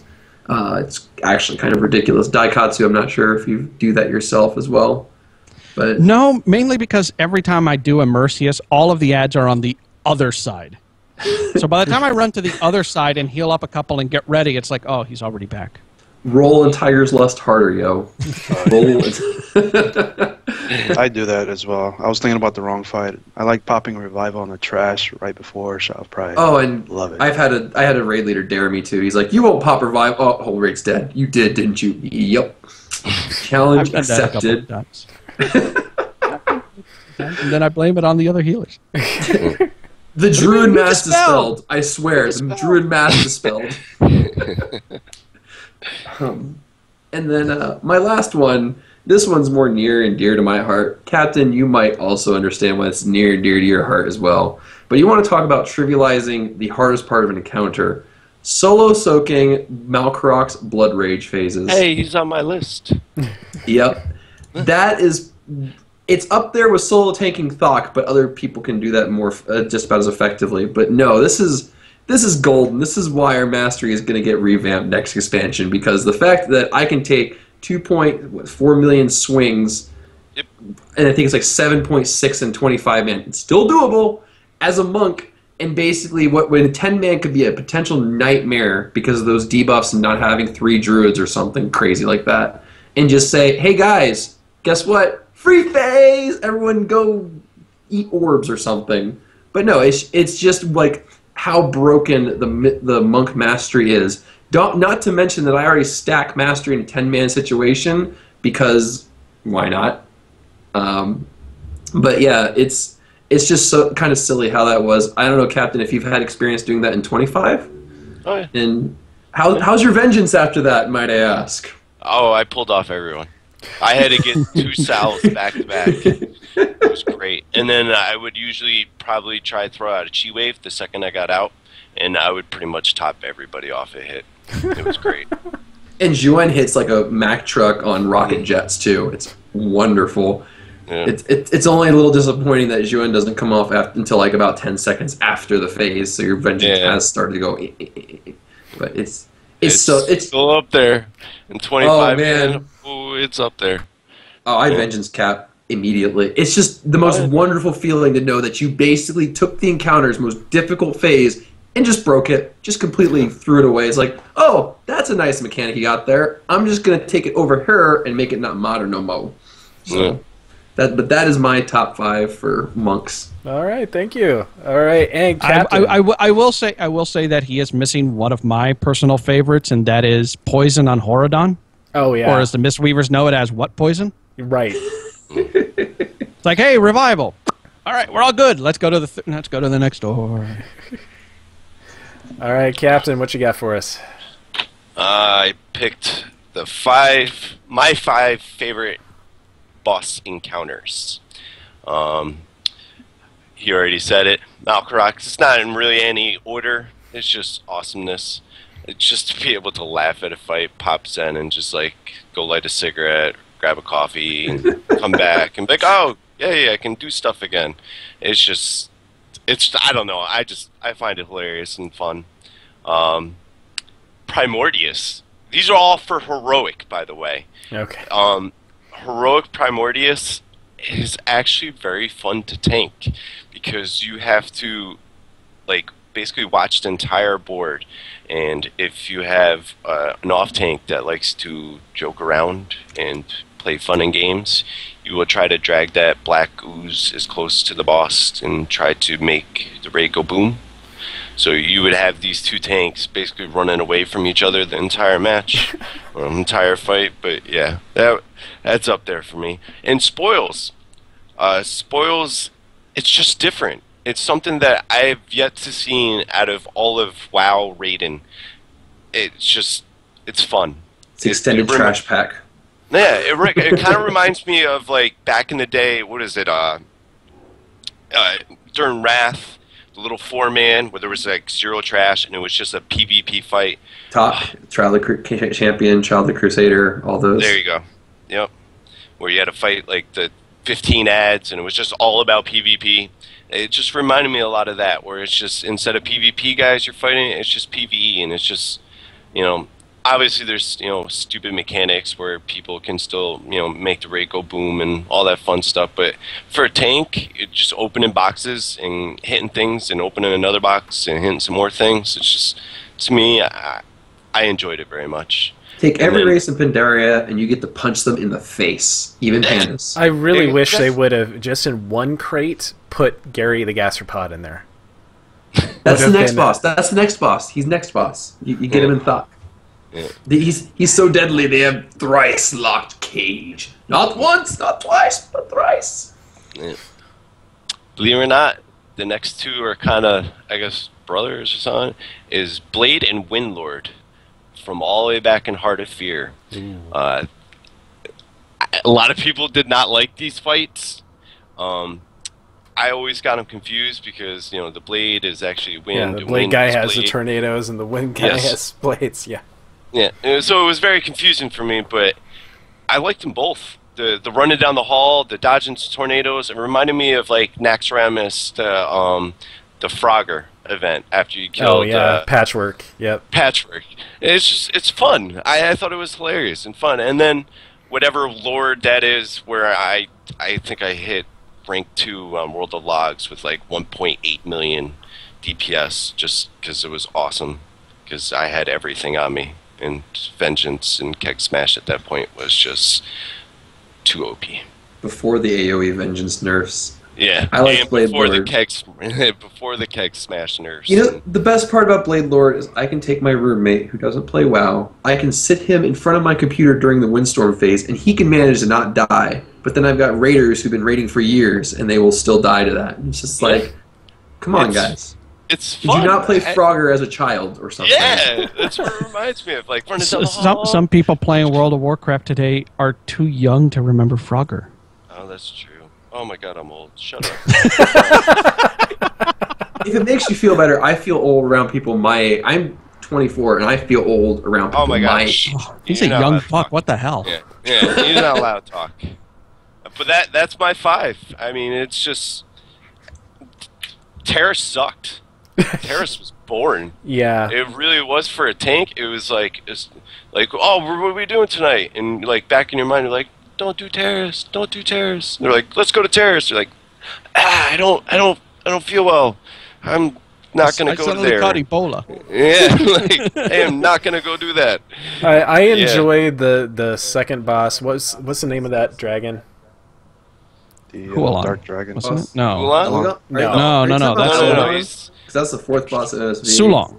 It's actually kind of ridiculous. Daikatsu, I'm not sure if you do that yourself as well. But No, mainly because every time I do Immersius, all of the ads are on the other side. So by the time I run to the other side and heal up a couple and get ready, it's like, oh, he's already back. roll and Tiger's Lust harder, yo. Roll I do that as well. I was thinking about the wrong fight. I like popping Revival on the trash right before Shot of Pride. Oh, and love it. I had a raid leader dare me too. He's like, "You won't pop Revive." Oh, whole raid's dead. You did, didn't you? Yep. Challenge I've done that a couple of accepted. times. And then I blame it on the other healers. The Druid you Mask dispelled? dispelled. I swear, the Druid Mask dispelled. And then my last one. This one's more near and dear to my heart. Captain, you might also understand why it's near and dear to your heart as well. But you want to talk about trivializing the hardest part of an encounter. Solo soaking Malkorok's Blood Rage phases. Hey, he's on my list. Yep. That is... It's up there with solo tanking Thok, but other people can do that more just about as effectively. But no, this is golden. This is why our mastery is going to get revamped next expansion, because the fact that I can take 2.4 million swings, Yep. and I think it's like 7.6 and 25 man. It's still doable as a monk, and basically when a 10 man could be a potential nightmare because of those debuffs and not having 3 druids or something crazy like that, and just say, hey guys, guess what? Free phase! Everyone go eat orbs or something. But no, it's just like how broken the monk mastery is. Not to mention that I already stack mastery in a 10-man situation, because why not? But yeah, it's just so kind of silly how that was. I don't know, Captain, if you've had experience doing that in 25? Oh, yeah. And how's your vengeance after that, might I ask? Oh, I pulled off everyone. I had to get 2 salves back to back. It was great. And then I would usually probably try to throw out a chi wave the second I got out, and I would pretty much top everybody off a hit. It was great. And Juan hits like a Mack truck on rocket jets too. It's wonderful. Yeah. It's only a little disappointing that Juan doesn't come off until like about 10 seconds after the phase, so your vengeance has started to go. But it's still up there. In 25, oh man, oh, it's up there. Oh, I vengeance cap immediately. It's just the most wonderful feeling to know that you basically took the encounter's most difficult phase and just broke it, just completely threw it away. It's like, oh, that's a nice mechanic you got there. I'm just gonna take it over here and make it not modern no more. So that is my top 5 for monks. All right, thank you. All right, and Captain. I will say that he is missing one of my personal favorites, and that is poison on Horadon. Oh yeah. Or as the Mistweavers know it as, what poison? Right. It's like, hey, revival. All right, we're all good. Let's go to the next door. All right, Captain, what you got for us? I picked my 5 favorite boss encounters. He already said it. Malkorok. It's not in really any order. It's just awesomeness. It's just to be able to laugh at a fight, pop Zen, and just like go light a cigarette, grab a coffee, and come back and be like, oh, yeah, I can do stuff again. It's I don't know. I find it hilarious and fun. Primordius. These are all for heroic, by the way. Okay. Heroic Primordius is actually very fun to tank because you have to like basically watch the entire board, and if you have an off tank that likes to joke around and play fun and games, you will try to drag that black ooze as close to the boss and try to make the raid go boom. So you would have these two tanks basically running away from each other the entire match, or entire fight. But yeah, that's up there for me. And spoils, it's just different. It's something that I've yet to see out of all of WoW raiding. It's fun. It's the extended trash pack. Yeah, it kind of reminds me of like back in the day. What is it? During Wrath, the little 4-man where there was like 0 trash and it was just a PvP fight. Child of the Champion, Child of the Crusader, all those. There you go. Yep. Where you had to fight like the 15 ads and it was just all about PvP. It just reminded me a lot of that, where it's just instead of PvP guys you're fighting, it's just PvE, and it's just, obviously there's, stupid mechanics where people can still, make the raid go boom and all that fun stuff. But for a tank, it's just opening boxes and hitting things and opening another box and hitting some more things. It's just, to me, I enjoyed it very much. Take every race in Pandaria and you get to punch them in the face, even pandas. I really wish they would have, just in one crate, put Gary the Gastropod in there. That's the next boss. That's the next boss. He's next boss. You get him in Thok. Yeah. He's so deadly they have thrice locked cage. Not once, not twice, but thrice. Yeah. Believe it or not, the next two are kind of, I guess, brothers or something, is Blade and Windlord from all the way back in Heart of Fear. A lot of people did not like these fights. I always got them confused because, the Blade is actually wind. Yeah, the Blade guy has the tornadoes and the Wind guy has blades, yeah. Yeah, so it was very confusing for me, but I liked them both. The running down the hall, the dodging tornadoes, it reminded me of like Naxxramas, the Frogger event after you killed. Oh yeah, Patchwork. Yep. Patchwork. It's fun. I thought it was hilarious and fun. And then whatever lord that is, where I think I hit rank 2 on World of Logs with like 1.8 million DPS just because it was awesome. Because I had everything on me. And Vengeance and Keg Smash at that point was just too OP. Before the AoE Vengeance nerfs. Yeah, I like Blade before Lord. Before the Keg Smash nerfs. The best part about Blade Lord is I can take my roommate who doesn't play WoW, I can sit him in front of my computer during the Windstorm phase, and he can manage to not die. But then I've got raiders who've been raiding for years, and they will still die to that. It's just like, come on, guys. It's fun. Did you not play Frogger as a child or something? Yeah, that's what it reminds me of. Like running down the hall. Some people playing World of Warcraft today are too young to remember Frogger. Oh, that's true. Oh my god, I'm old. Shut up. If it makes you feel better, I feel old around people my age. I'm 24 and I feel old around people my age. He's a young fuck. What the hell? Yeah, he's not allowed to talk. But that's my 5. I mean, it's just Terrace sucked. Terrace was boring. Yeah. It really was for a tank. It was like, oh, what are we doing tonight? And like back in your mind, you're like, don't do Terrace, don't do Terrace. And they're like, let's go to Terrace. You're like, I don't feel well. I'm not gonna go there. Caught Ebola. Yeah, like, I am not gonna go do that. I enjoyed the second boss. What's the name of that dragon? The Dark Dragon. Wasn't it? No. Hulon? No. That's the 4th boss in OSV. Sulong.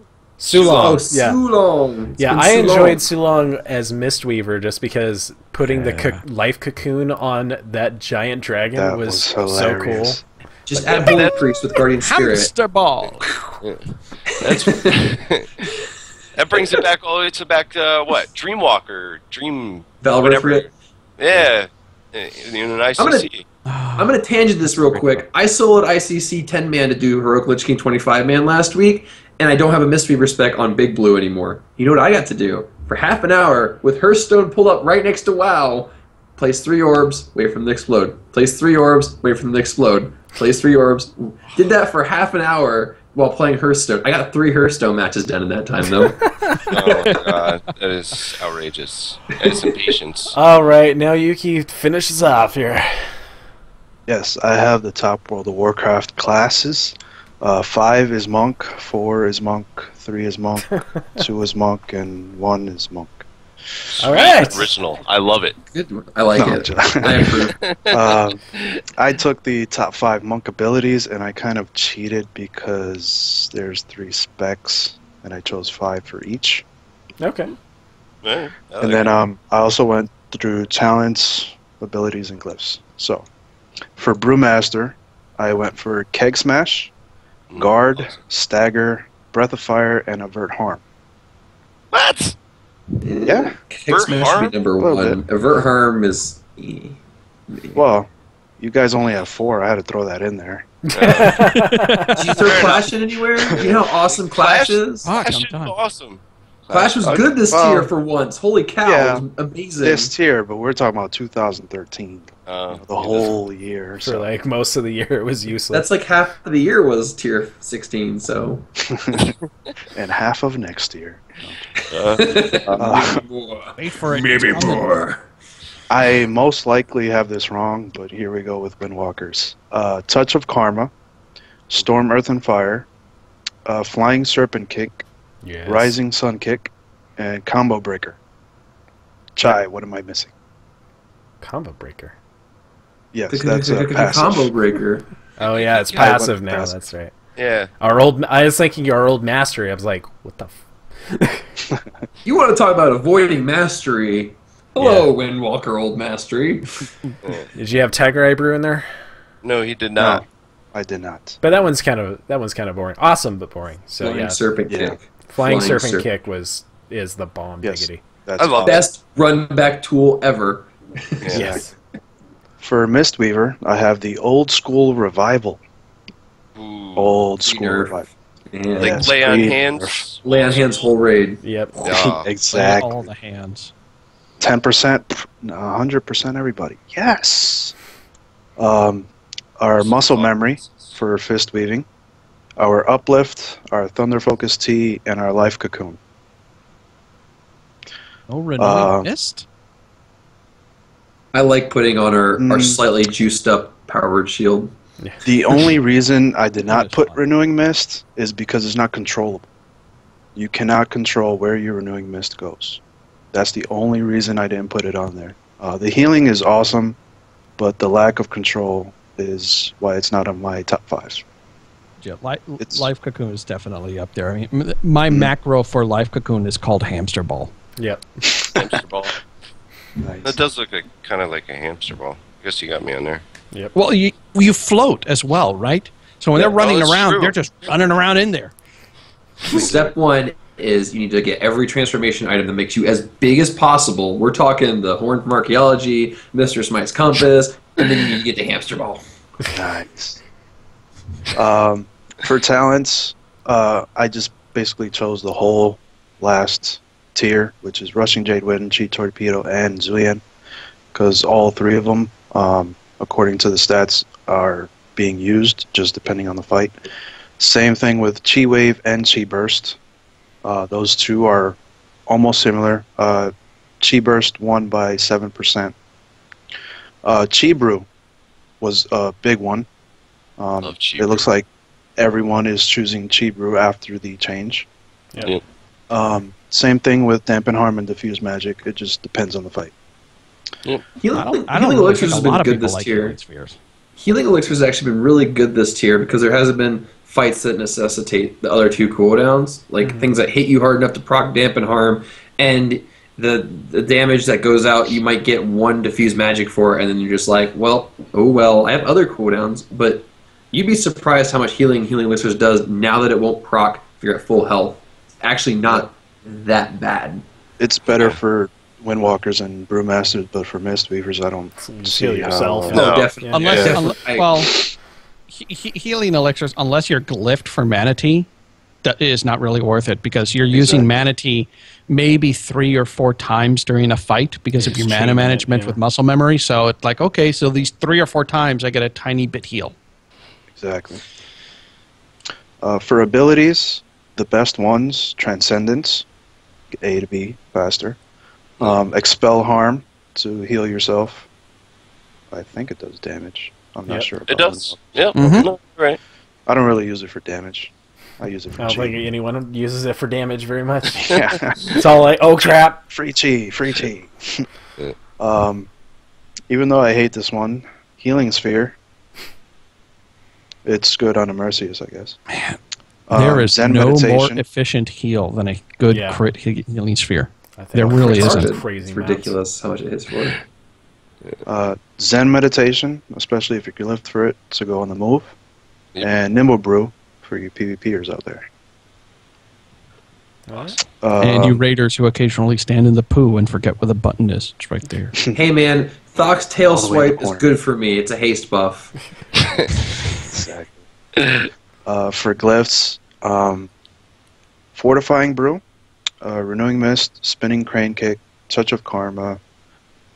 Oh, yeah. Sulong. Yeah, I enjoyed Sulong as Mistweaver just because putting the life cocoon on that giant dragon was so cool. Just add Bullet Priest with Guardian Spirit. Hamster ball. That's that brings it back all the way to what? Dreamwalker, Valor. Yeah, in an ICC. I'm going to tangent this real quick. I soloed ICC 10-man to do Heroic Lich King 25-man last week, and I don't have a Mistweaver spec on Big Blue anymore. You know what I got to do? For half an hour, with Hearthstone pulled up right next to WoW, place 3 orbs, wait for them to explode. Place 3 orbs, wait for them to explode. Place 3 orbs. Did that for half an hour while playing Hearthstone. I got 3 Hearthstone matches done in that time, though. Oh, God. That is outrageous. That is impatience. All right, now Yuki finishes off here. Yes, I have the top World of Warcraft classes. 5 is Monk, 4 is Monk, 3 is Monk, 2 is Monk, and 1 is Monk. All right. Original. I love it. Good one. I like No, it. I approve. I took the top 5 monk abilities, and I kind of cheated because there's 3 specs, and I chose 5 for each. Okay. Yeah, And then I also went through talents, abilities, and glyphs. So, for Brewmaster, I went for Keg Smash, Guard, Stagger, Breath of Fire, and Avert Harm. What? Yeah. Kick Smash should be number A little 1. Avert Harm is... Well, you guys only have 4. I had to throw that in there. Did you throw Clash in anywhere? You know how awesome Clash is? Fuck, Clash I'm is done. awesome. Clash was good this Well, tier for once. Holy cow, yeah, it was amazing. This tier, but we're talking about 2013. The whole year. For So. like most of the year, it was useless. That's like half of the year was tier 16, so... And half of next year. Wait for it. Maybe more. I most likely have this wrong, but here we go with Windwalkers. Touch of Karma, Storm, Earth, and Fire, Flying Serpent Kick, Yes. Rising Sun Kick, and Combo Breaker. Chai, what am I missing? Combo breaker. Yes, that's a passive. Combo breaker. Oh yeah, it's I passive went now. passive. That's right. Yeah. I was thinking your old mastery. I was like, what the? You want to talk about avoiding mastery? Hello, Windwalker Old Mastery. Did you have Tiger Eye Brew in there? No, he did not. No, I did not. But that one's kind of boring. Awesome, but boring. So Flying yeah, Serpent Yeah. Kick. Flying Serpent Kick is the bomb. Yes. Diggity. That's I love fine. Best run back tool ever. Yeah. Yes. For Mistweaver, I have the Old School Revival. Ooh. Old School Nerf. Revival. And Like Yes, lay on green. hands. lay on hands whole raid. Yep. Yeah. Exactly. All the hands. 10%, 100% everybody. Yes. Our muscle memory for fist weaving, our uplift, our thunder focus tea, and our life cocoon. Oh, renewing mist. I like putting on our Mm. slightly juiced up powered shield. The only reason I did That not is put fun. renewing mist is because it's not controllable. You cannot control where your renewing mist goes. That's the only reason I didn't put it on there. The healing is awesome, but the lack of control is why it's not on my top 5. Yeah, It's- Life Cocoon is definitely up there. I mean, my macro for Life Cocoon is called Hamster Ball. Yep. Hamster ball. Nice. That does look like kind of like a hamster ball. I guess you got me on there. Yep. Well, you float as well, right? So when Yeah, they're running that's around, true. they're just running around in there. Step 1 is you need to get every transformation item that makes you as big as possible. We're talking the Horn from Archaeology, Mr. Smite's Compass, and then you need to get the hamster ball. Nice. For talents, I just basically chose the whole last tier, which is Rushing Jade Wind, Cheat Torpedo, and Zuyan, because all 3 of them, according to the stats, are being used, just depending on the fight. Same thing with Chi Wave and Chi Burst. Those 2 are almost similar. Chi Burst won by 7%. Chi Brew was a big one. Love Chi It Brew. looks like everyone is choosing Chi Brew after the change. Yep. Same thing with Dampen Harm and Diffuse Magic. It just depends on the fight. Healing, I don't Healing really Elixirs think a has lot been of good people this like tier. Healing Spheres. Healing Elixirs has actually been really good this tier because there hasn't been fights that necessitate the other 2 cooldowns, like things that hit you hard enough to proc Dampen Harm, and the damage that goes out, you might get 1 Diffuse Magic for, and then you're just like, well, I have other cooldowns, but you'd be surprised how much Healing Elixirs does now that it won't proc if you're at full health. It's actually not that bad. It's better for Windwalkers and Brewmasters, but for Mistweavers, I don't You see heal yourself. how... No. Definitely. Unless, Yeah. well, healing elixirs, unless you're glyphed for Manatee, that is not really worth it because you're using Exactly. Manatee maybe 3 or 4 times during a fight because of your mana chaining it, management yeah. with muscle memory. So it's like, okay, so these 3 or 4 times I get a tiny bit heal. Exactly. For abilities, the best ones, Transcendence, A to B faster. Expel Harm to heal yourself. I think it does damage. I'm not Yep. sure. It about does. Windwalkers. Yeah. Mhm. No, right. I don't really use it for damage. I use it for I don't chi. think anyone uses it for damage very much. Yeah. It's all like, oh crap. Free chi. Even though I hate this one, Healing Sphere. It's good on a Mercius, I guess. Man, there is Zen no more meditation. efficient heal than a good Yeah. crit healing sphere. I think There really it's isn't. crazy It's ridiculous how much it hits for. Zen meditation, especially if you can live through it, to go on the move. Yep. And Nimble Brew for you PvPers out there. amounts. And you raiders who occasionally stand in the poo and forget where the button is. It's right there. Hey man, Thok's tail All the way in the swipe is corner. good for me. It's a haste buff. Exactly. For glyphs, Fortifying Brew, Renewing Mist, Spinning Crane Kick, Touch of Karma.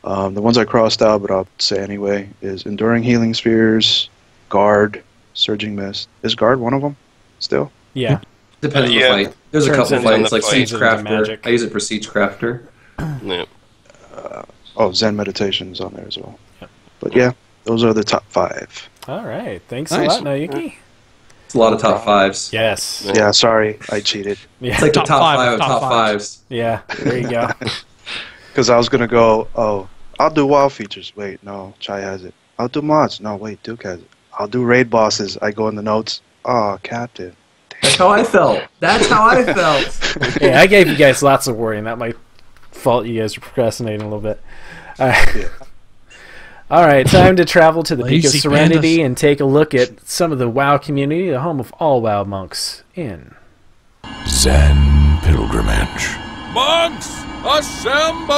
The ones I crossed out, but I'll say anyway, is Enduring Healing Spheres, Guard, Surging Mist. Is Guard one of them still? Yeah. Depends on Yeah. the fight. There's a Turns couple into fights, the like fight. Siege Turns into Crafter. magic. I use it for Siege Crafter. Yeah. Oh, Zen Meditation is on there as well. But yeah, those are the top 5. All right. Thanks Nice. a lot, Naoki. It's a lot of top fives. Yes. Yeah, sorry, I cheated. Yeah. It's like the Top top five five of of top top fives. fives. Yeah. There you go. Because I was going to go, oh, I'll do WoW features. Wait, no, Chai has it. I'll do mods. No, wait, Duke has it. I'll do raid bosses. I go in the notes. Oh, Captain. That's how I felt. That's how I felt. Yeah, I gave you guys lots of worry, and that might fault you guys for procrastinating a little bit. All right. Yeah. All right, time to travel to the Peak of Lazy Serenity pandas. and take a look at some of the WoW community, the home of all WoW monks in. Zen Pilgrimage. Monks, assemble!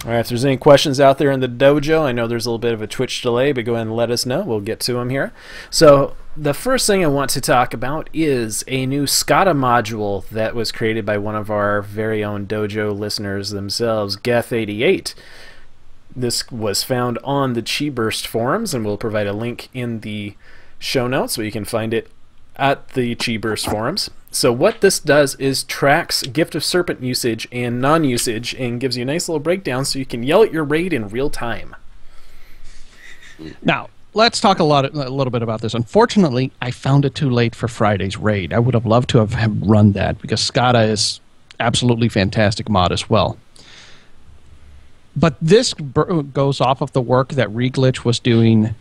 All right, if there's any questions out there in the dojo, I know there's a little bit of a Twitch delay, but go ahead and let us know. We'll get to them here. So the first thing I want to talk about is a new SCADA module that was created by one of our very own dojo listeners themselves, Geth88. This was found on the Chi-Burst forums, and we'll provide a link in the show notes where you can find it at the Chi-Burst forums. So what this does is tracks Gift of Serpent usage and non-usage and gives you a nice little breakdown so you can yell at your raid in real time. Now, let's talk a little bit about this. Unfortunately, I found it too late for Friday's raid. I would have loved to have run that because SCADA is absolutely fantastic mod as well. But this goes off of the work that Reglitch was doing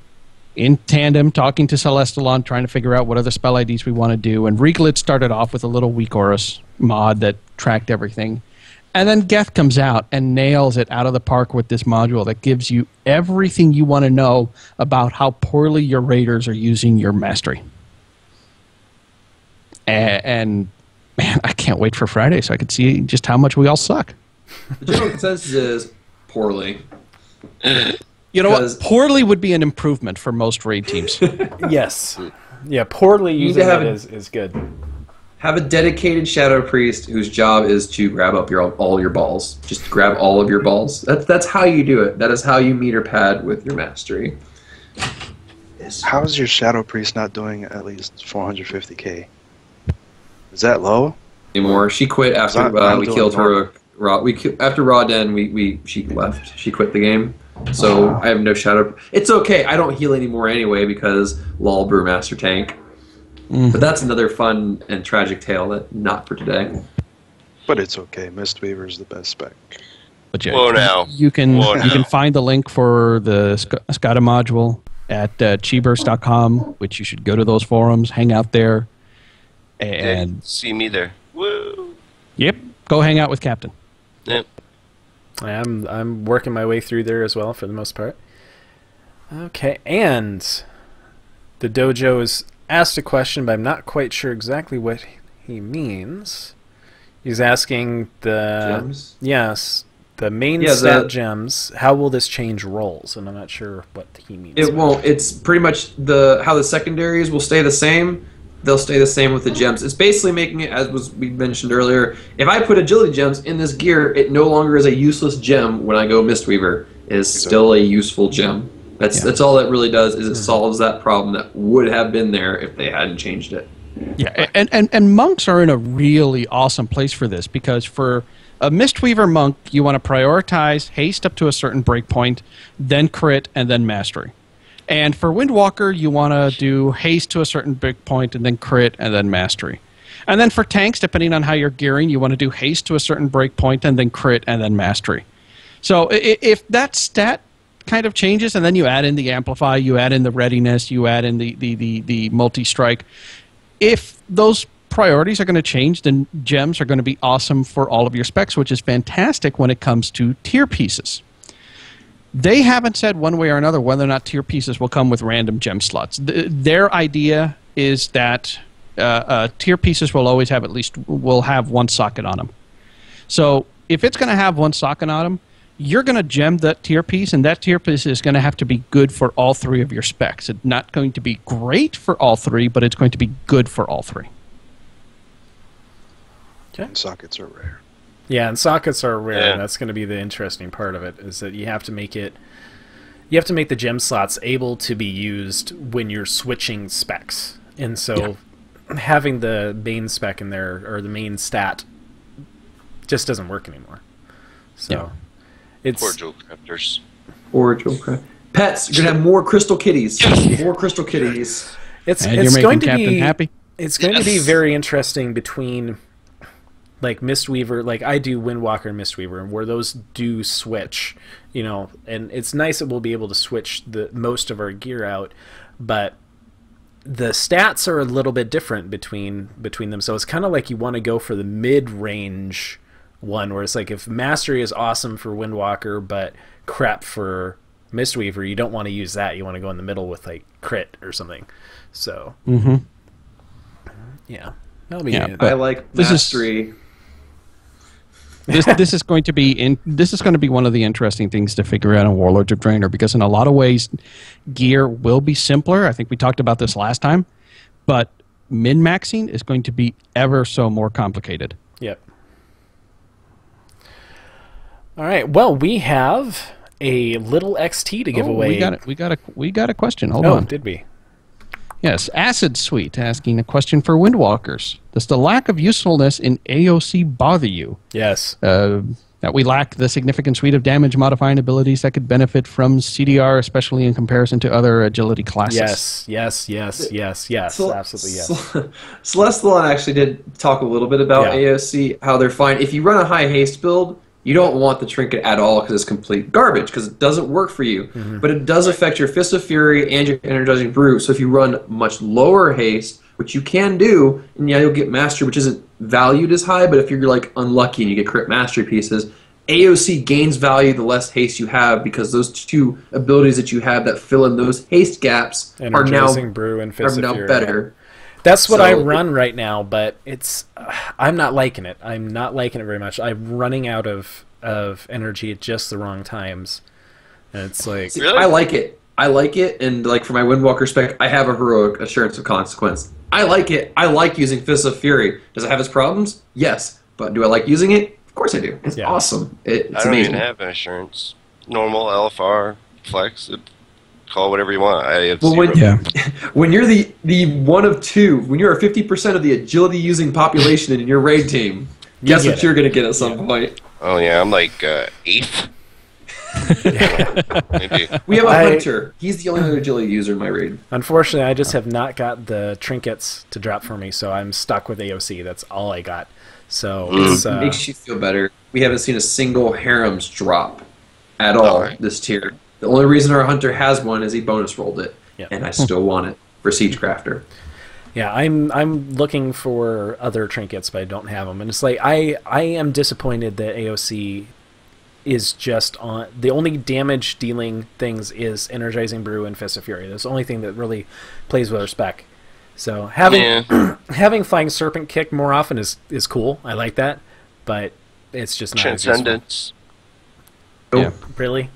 in tandem, talking to Celestalon, trying to figure out what other spell IDs we want to do. And Reglitch started off with a little weak Horus mod that tracked everything. And then Geth comes out and nails it out of the park with this module that gives you everything you want to know about how poorly your raiders are using your mastery. And man, I can't wait for Friday so I can see just how much we all suck. The general consensus is poorly. You know what? Because- Poorly would be an improvement for most raid teams. Yes. Yeah, poorly need using to have it a- is good. Have a dedicated Shadow Priest whose job is to grab up all your balls. Just grab all of your balls. That's how you do it. That is how you meter pad with your mastery. How is your Shadow Priest not doing at least 450k? Is that low? Anymore. She quit after I'm we doing killed her. normal. After Raw Den, she left. She quit the game. So I have no Shadow. It's okay. I don't heal anymore anyway because lol Brewmaster tank. But that's another fun and tragic tale that not for today. But it's okay. Mistweaver is the best spec. But yeah, Whoa, now. you can Whoa, you can now. find the link for the SCADA module at chiburst.com, which you should go to those forums, hang out there, and See me there. Woo! yep, go hang out with Captain. Yep. I'm working my way through there as well for the most part. Okay, and the dojo has asked a question, but I'm not quite sure exactly what he means. He's asking the Gems? Yes, the main Yeah, stat gems. How will this change roles? And I'm not sure what he means. It won't. It's pretty much how the secondaries will stay the same. They'll stay the same with the gems. It's basically making it, as we mentioned earlier, if I put agility gems in this gear, it no longer is a useless gem when I go Mistweaver. It is still a useful gem. That's all it really does, is it solves that problem that would have been there if they hadn't changed it. Yeah, and monks are in a really awesome place for this because for a Mistweaver monk, you want to prioritize haste up to a certain breakpoint, then crit, and then mastery. And for Windwalker, you want to do haste to a certain big point, and then crit, and then mastery. And then for tanks, depending on how you're gearing, you want to do haste to a certain break point, and then crit, and then mastery. So if that stat kind of changes, and then you add in the amplify, you add in the readiness, you add in the multi-strike, if those priorities are going to change, then gems are going to be awesome for all of your specs, which is fantastic when it comes to tier pieces. They haven't said one way or another whether or not tier pieces will come with random gem slots. Their idea is that tier pieces will always have will have one socket on them. So if it's going to have one socket on them, you're going to gem that tier piece, and that tier piece is going to have to be good for all three of your specs. It's not going to be great for all three, but it's going to be good for all three. Okay. And sockets are rare. Yeah, and sockets are rare, Yeah. and that's going to be the interesting part of it, is that you have to make the gem slots able to be used when you're switching specs. And so having the main spec in there, or the main stat, just doesn't work anymore. So it's Poor Joe Crafters. Or Joe Craft. Pets, you're gonna have more crystal kitties. More crystal kitties. it's And it's you're going making to Captain be happy? It's going to be very interesting between like Mistweaver, like I do Windwalker and Mistweaver, where those do switch, you know, and it's nice that we'll be able to switch the most of our gear out, but the stats are a little bit different between them. So it's kind of like you want to go for the mid-range one, where it's like if Mastery is awesome for Windwalker but crap for Mistweaver, you don't want to use that. You want to go in the middle with like crit or something. So yeah, that'll be Yeah, I like this is- mastery. This is going to be one of the interesting things to figure out in Warlords of Draenor, because in a lot of ways, gear will be simpler. I think we talked about this last time, but min-maxing is going to be ever so more complicated. Yep. All right. Well, we have a little XT to give away. We got a question. Hold Oh, on. did we? Yes, Acid Sweet asking a question for Windwalkers. Does the lack of usefulness in AOC bother you? Yes. That we lack the significant suite of damage modifying abilities that could benefit from CDR, especially in comparison to other agility classes. Yes. Absolutely yes. Celestial actually did talk a little bit about Yeah. AOC, how they're fine. If you run a high haste build, you don't want the trinket at all because it's complete garbage, because it doesn't work for you. But it does affect your Fist of Fury and your Energizing Brew. So if you run much lower haste, which you can do, and yeah, you'll get Mastery, which isn't valued as high, but if you're like unlucky and you get crit Mastery pieces, AOC gains value the less haste you have, because those two abilities that you have that fill in those haste gaps Energizing Brew and Fist are of now Fury. better. That's what So- I run right now, but it's I'm not liking it. I'm not liking it very much. I'm running out of energy at just the wrong times. And it's like See, Really? I like it, and like for my Windwalker spec, I have a heroic Assurance of Consequence. I like it. I like using Fist of Fury. Does it have its problems? Yes. But do I like using it? Of course I do. It's Yeah. awesome. I It's don't amazing. even have an assurance. Normal, LFR, flex, call it whatever you want. I have Well, zero. when you're the one of two, when you're a 50% of the agility using population in your raid team, guess get what it. you're going to get at some point? Oh yeah, I'm like 8th. Maybe. We have a hunter. He's the only other agility user in my raid. unfortunately I just have not got the trinkets to drop for me, so I'm stuck with AOC. That's all I got. So it's It makes you feel better. We haven't seen a single harems drop at all Alright. this tier. The only reason our hunter has one is he bonus rolled it, Yep. and I still want it for Siege Crafter. yeah, I'm looking for other trinkets, but I don't have them. And it's like I am disappointed that AOC is just on the only damage dealing things is Energizing Brew and Fist of Fury. That's the only thing that really plays with our spec. So having Flying Serpent Kick more often is cool. I like that, but it's just not as useful. Transcendence. Yeah. Really.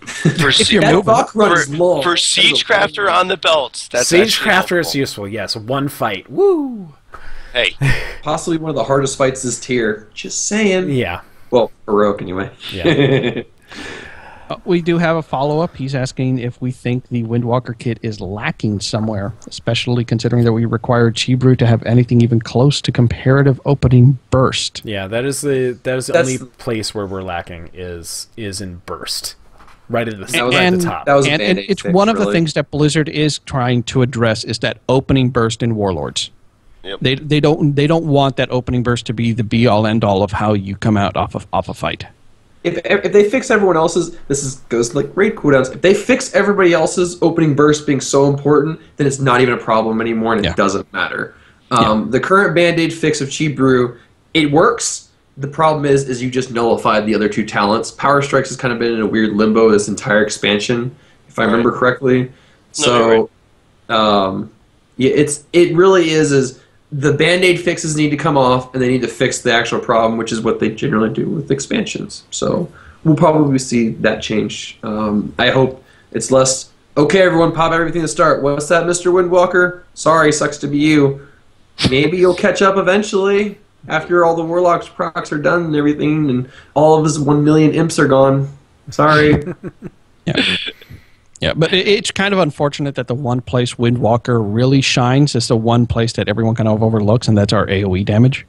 For you're That moving. buck runs long. for Siege Crafter on the belts. That's Siege actually Crafter is helpful. useful. Yes, one fight. Woo. Hey, Possibly one of the hardest fights this tier. Just saying. Yeah. Well, heroic anyway. Yeah. We do have a follow-up. He's asking if we think the Windwalker kit is lacking somewhere, especially considering that we require Chi-Brew to have anything even close to comparative opening burst. Yeah, that is the That's only the- place where we're lacking is in burst. right at the, That was right at and the top. that was a and Band-Aid it's fix, one of the really. things that Blizzard is trying to address is that opening burst in Warlords. Yep. They don't want that opening burst to be the be all end all of how you come out off a fight. If they fix everyone else's, goes like raid cooldowns. If they fix everybody else's opening burst being so important, then it's not even a problem anymore, and Yeah. it doesn't matter. The current Band-Aid fix of Chi Brew, it works. The problem is you just nullified the other two talents. Power Strikes has kind of been in a weird limbo this entire expansion, if I remember correctly. So, yeah, it really is the Band-Aid fixes need to come off, and they need to fix the actual problem, which is what they generally do with expansions. So we'll probably see that change. I hope it's less, okay, everyone, pop everything to start. What's that, Mr. Windwalker? Sorry, sucks to be you. Maybe you'll catch up eventually after all the Warlocks procs are done and everything, and all of his 1 million imps are gone. Sorry. Yeah, but it's kind of unfortunate that the one place Windwalker really shines is the one place that everyone kind of overlooks, and that's our AoE damage.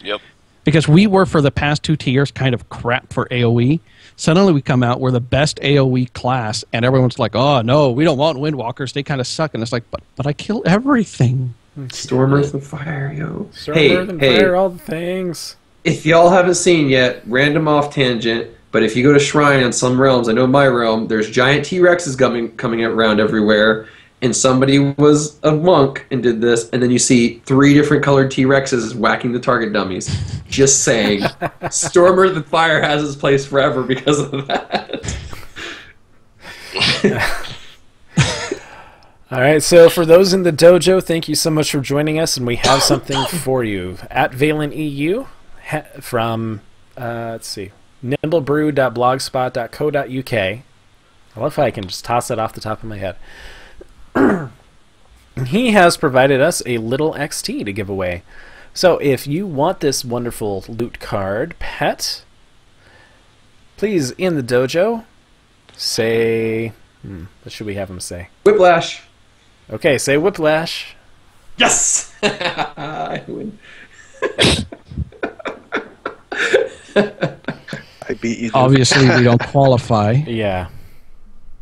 Yep. Because we were, for the past 2 tiers, kind of crap for AoE. Suddenly we come out, we're the best AoE class, and everyone's like, oh, no, we don't want Windwalkers, they kind of suck. And it's like, but I kill everything. Storm, Earth, and Fire, yo. Storm, Earth, and Fire, all the things. If y'all haven't seen yet, random off tangent, but if you go to Shrine on some realms, I know my realm, there's giant T-Rexes coming around everywhere, and somebody was a monk and did this, and then you see 3 different colored T-Rexes whacking the target dummies. Just saying. Storm, Earth, and Fire has its place forever because of that. All right, so for those in the dojo, thank you so much for joining us, and we have something for you. At Valen EU from, let's see, nimblebrew.blogspot.co.uk. I love how I can just toss that off the top of my head. He has provided us a little XT to give away. So if you want this wonderful loot card pet, please, in the dojo, say... what should we have him say? Whiplash. Okay, say Whiplash. Yes! I win. I beat you. Obviously, we don't qualify. Yeah.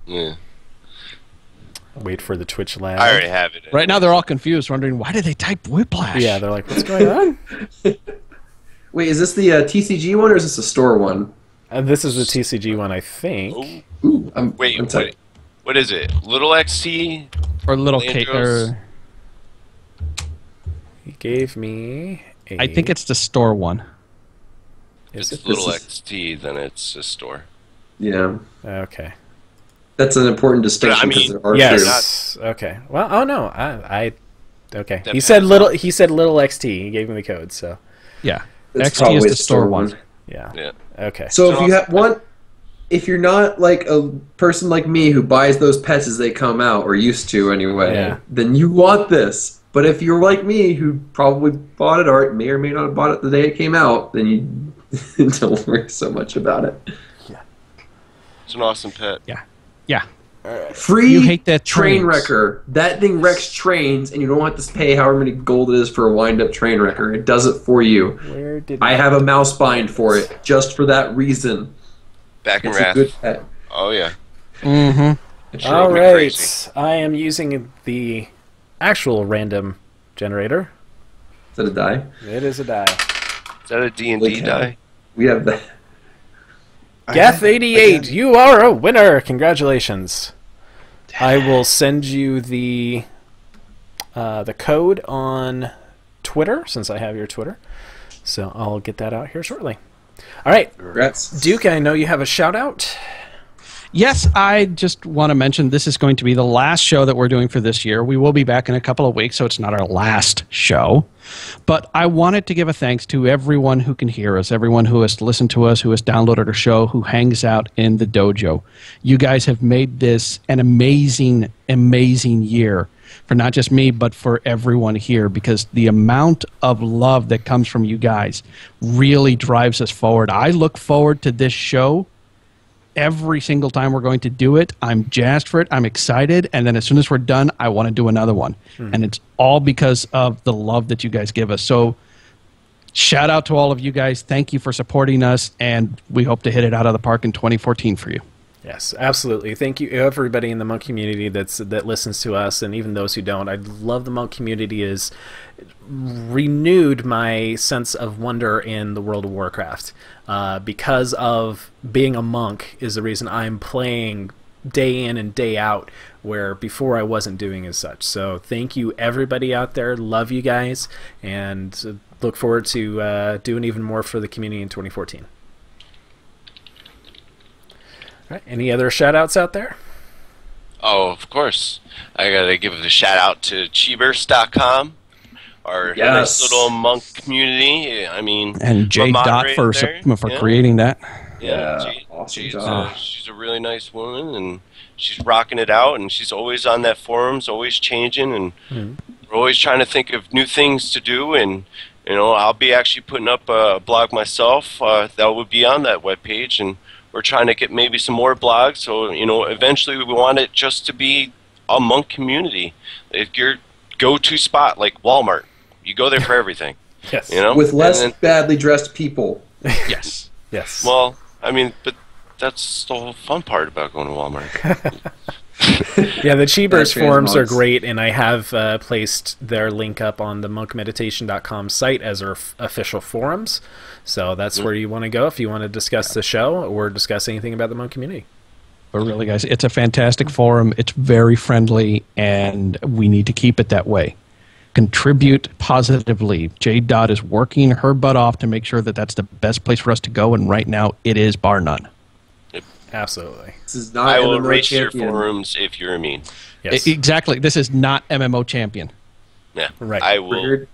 Yeah. Wait for the Twitch lag. I already have it. Right now they're all confused, wondering, why did they type Whiplash? Yeah, they're like, what's going on? Wait, is this the TCG one or is this a store one? This is the TCG one, I think. Ooh, Wait, I'm sorry. what is it? Little XT? Or little K. Landros? He gave me a... I think it's the store one. If Is it's it? Little This XT, then it's a store. Yeah. Okay. That's an important distinction But I mean, because there are Yes. Okay. Well, oh no, I okay. That He said matters. little. He said little XT. He gave me the code. So Yeah. It's XT is probably the the store store one. one. yeah. Yeah. Okay. So if So you have one, if you're not like a person like me who buys those pets as they come out, or used to anyway, Yeah. then you want this. But if you're like me who probably bought it or may or may not have bought it the day it came out, then you don't worry so much about it. It's an awesome pet. Yeah. Free You hate that train trains. wrecker. That thing wrecks trains, and you don't have to pay however many gold it is for a wind-up train wrecker. It does it for you. Where did I have a mouse bind for it, just for that reason. Back in It's a Wrath. good pet. Oh, yeah. Mm-hmm. It sure All drove me right. crazy. I am using the actual random generator. Is that a die? It is a die. Is that a D&D Okay. die? We have that. Geth88, you are a winner. Congratulations. I will send you the code on Twitter, since I have your Twitter. So I'll get that out here shortly. All right, Congrats. Duke, I know you have a shout out. Yes, I just want to mention this is going to be the last show that we're doing for this year. We will be back in a couple of weeks, so it's not our last show. But I wanted to give a thanks to everyone who can hear us, everyone who has listened to us, who has downloaded our show, who hangs out in the dojo. You guys have made this an amazing, amazing year for not just me, but for everyone here, because the amount of love that comes from you guys really drives us forward. I look forward to this show every single time we're going to do it. I'm jazzed for it. I'm excited. And then as soon as we're done, I want to do another one. And it's all because of the love that you guys give us. So shout out to all of you guys. Thank you for supporting us. And we hope to hit it out of the park in 2014 for you. Yes, absolutely. Thank you, everybody in the monk community that listens to us, and even those who don't. I love the monk community. Is renewed my sense of wonder in the World of Warcraft because of being a monk is the reason I'm playing day in and day out, where before I wasn't doing as such. So thank you, everybody out there. Love you guys, and look forward to doing even more for the community in 2014. All right, any other shout-outs out there? Oh, of course. I got to give a shout-out to Cheeverse.com, our nice little monk community. I mean, and J. Dot for creating that. Yeah, awesome she's a really nice woman, and she's rocking it out, and she's always on that forums, always changing, and we're always trying to think of new things to do. And I'll be actually putting up a blog myself that will be on that webpage, and we're trying to get maybe some more blogs. So eventually we want it just to be a monk community. If your go-to spot like Walmart, you go there for everything. Yes. With less badly dressed people. Yes. Yes. Well, I mean, but that's the whole fun part about going to Walmart. Yeah, the Cheeverse forums are monks. great, and I have placed their link up on the monkmeditation.com site as our official forums. So that's where you want to go if you want to discuss the show or discuss anything about the monk community. But really, guys, it's a fantastic forum. It's very friendly, and we need to keep it that way. Contribute positively. J. Dot is working her butt off to make sure that that's the best place for us to go, and right now it is, bar none. Absolutely. This is not I will MMO erase your champion. forums if you're mean. Yes. Exactly. This is not MMO champion. Yeah. Right. I will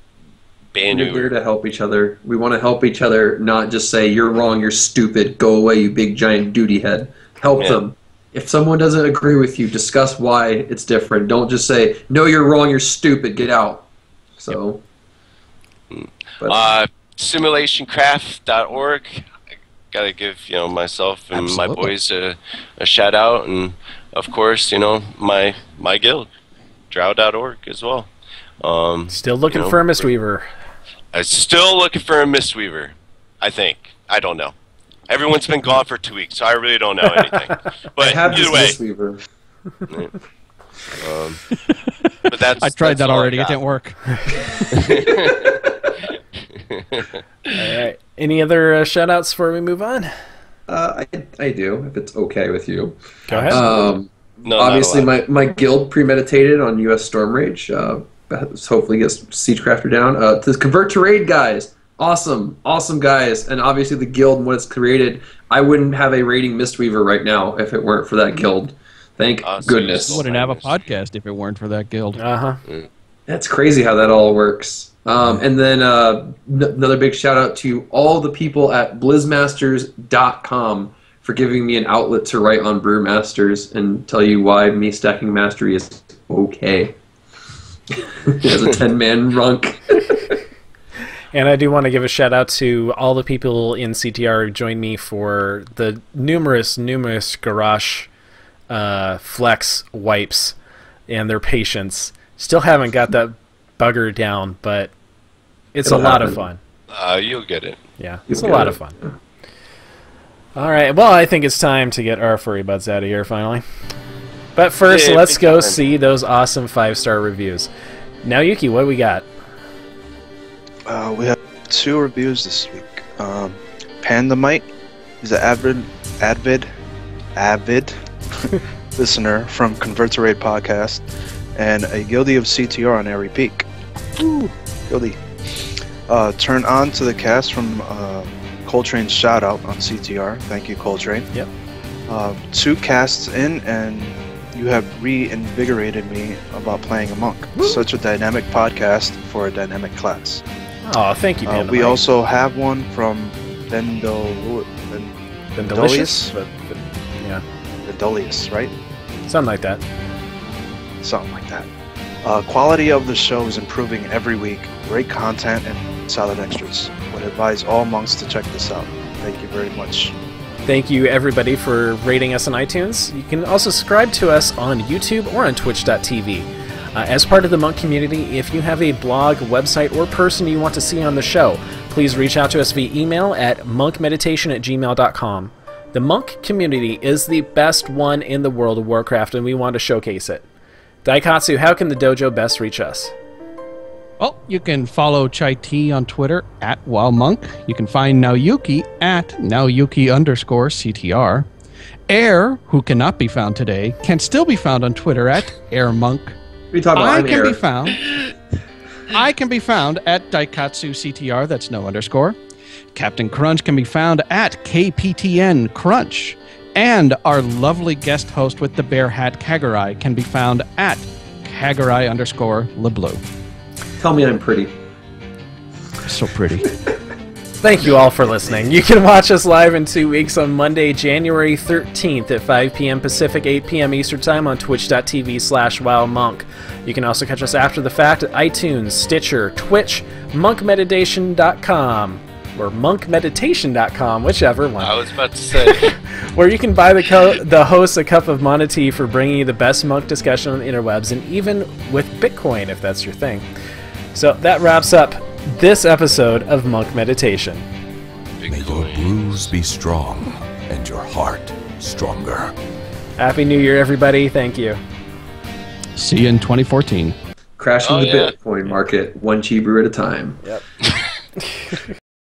ban We're you. here to help each other. We want to help each other, not just say, you're wrong, you're stupid, go away, you big giant duty head. Help them. If someone doesn't agree with you, discuss why it's different. Don't just say, no, you're wrong, you're stupid, get out. So, Simulationcraft.org. I gotta give myself and my boys a shout out, and of course my guild, drow.org as well. Still looking for a Mistweaver. I'm still looking for a Mistweaver. I think. I don't know. Everyone's been gone for 2 weeks, so I really don't know anything. But either way. But that's, I tried that all already. I It didn't work. All right. Any other shout-outs before we move on? I do, if it's okay with you. Go ahead. No, Obviously, my guild premeditated on U.S. Storm Rage. Hopefully gets Siegecrafter down. To convert to raid, guys. Awesome guys. And obviously the guild and what it's created. I wouldn't have a raiding Mistweaver right now if it weren't for that guild. Thank goodness. I wouldn't have a podcast if it weren't for that guild. That's crazy how that all works. And then another big shout out to all the people at blizzmasters.com for giving me an outlet to write on Brewmasters and tell you why me stacking mastery is okay. As a 10-man runk. And I do want to give a shout out to all the people in CTR who joined me for the numerous garage flex wipes and their patience. Still haven't got that bugger down, but it's a lot of fun. You'll get it. Yeah, it's a lot of fun. All right, well, I think it's time to get our furry butts out of here finally. But first, let's go see those awesome 5-star reviews. Now, Yuki, what do we got? We have 2 reviews this week. Pandamite is an avid listener from Convert to Raid podcast, and a guildie of CTR on Airy Peak. Ooh, guildie. Turn on to the cast from Coltrane's shout out on CTR. Thank you, Coltrane. Yep. 2 casts in, and you have reinvigorated me about playing a monk. Woo. Such a dynamic podcast for a dynamic class. Oh, thank you, Pandamite. We also have one from Vendolius. Yeah. Vendolius, right? Something like that. Something like that. Quality of the show is improving every week. Great content and solid extras. Would advise all monks to check this out. Thank you very much. Thank you, everybody, for rating us on iTunes. You can also subscribe to us on YouTube or on Twitch.tv. As part of the monk community, if you have a blog, website, or person you want to see on the show, please reach out to us via email at monkmeditation@gmail.com. The monk community is the best one in the World of Warcraft, and we want to showcase it. Daikatsu, how can the dojo best reach us? Well, you can follow Chai T on Twitter at WildMonk. You can find Naoyuki at Naoyuki_CTR. Air, who cannot be found today, can still be found on Twitter at AirMonk. We talk about I can be found at Daikatsu CTR, that's no underscore. Captain Crunch can be found at KPTN Crunch. And our lovely guest host with the bear hat, Kagarai, can be found at Kagarai_LeBleu. Tell me I'm pretty. So pretty. Thank you all for listening. You can watch us live in 2 weeks on Monday, January 13th at 5 p.m. Pacific, 8 p.m. Eastern Time on twitch.tv/wildmonk. You can also catch us after the fact at iTunes, Stitcher, Twitch, monkmeditation.com, or monkmeditation.com, whichever one. I was about to say. Where you can buy the host a cup of Mana Tea for bringing you the best monk discussion on the interwebs, and even with Bitcoin, if that's your thing. So that wraps up this episode of Monk Meditation. May your bruise be strong and your heart stronger. Happy New Year, everybody. Thank you. See you in 2014. Crashing the Bitcoin market, one cheeseburger at a time. Yep.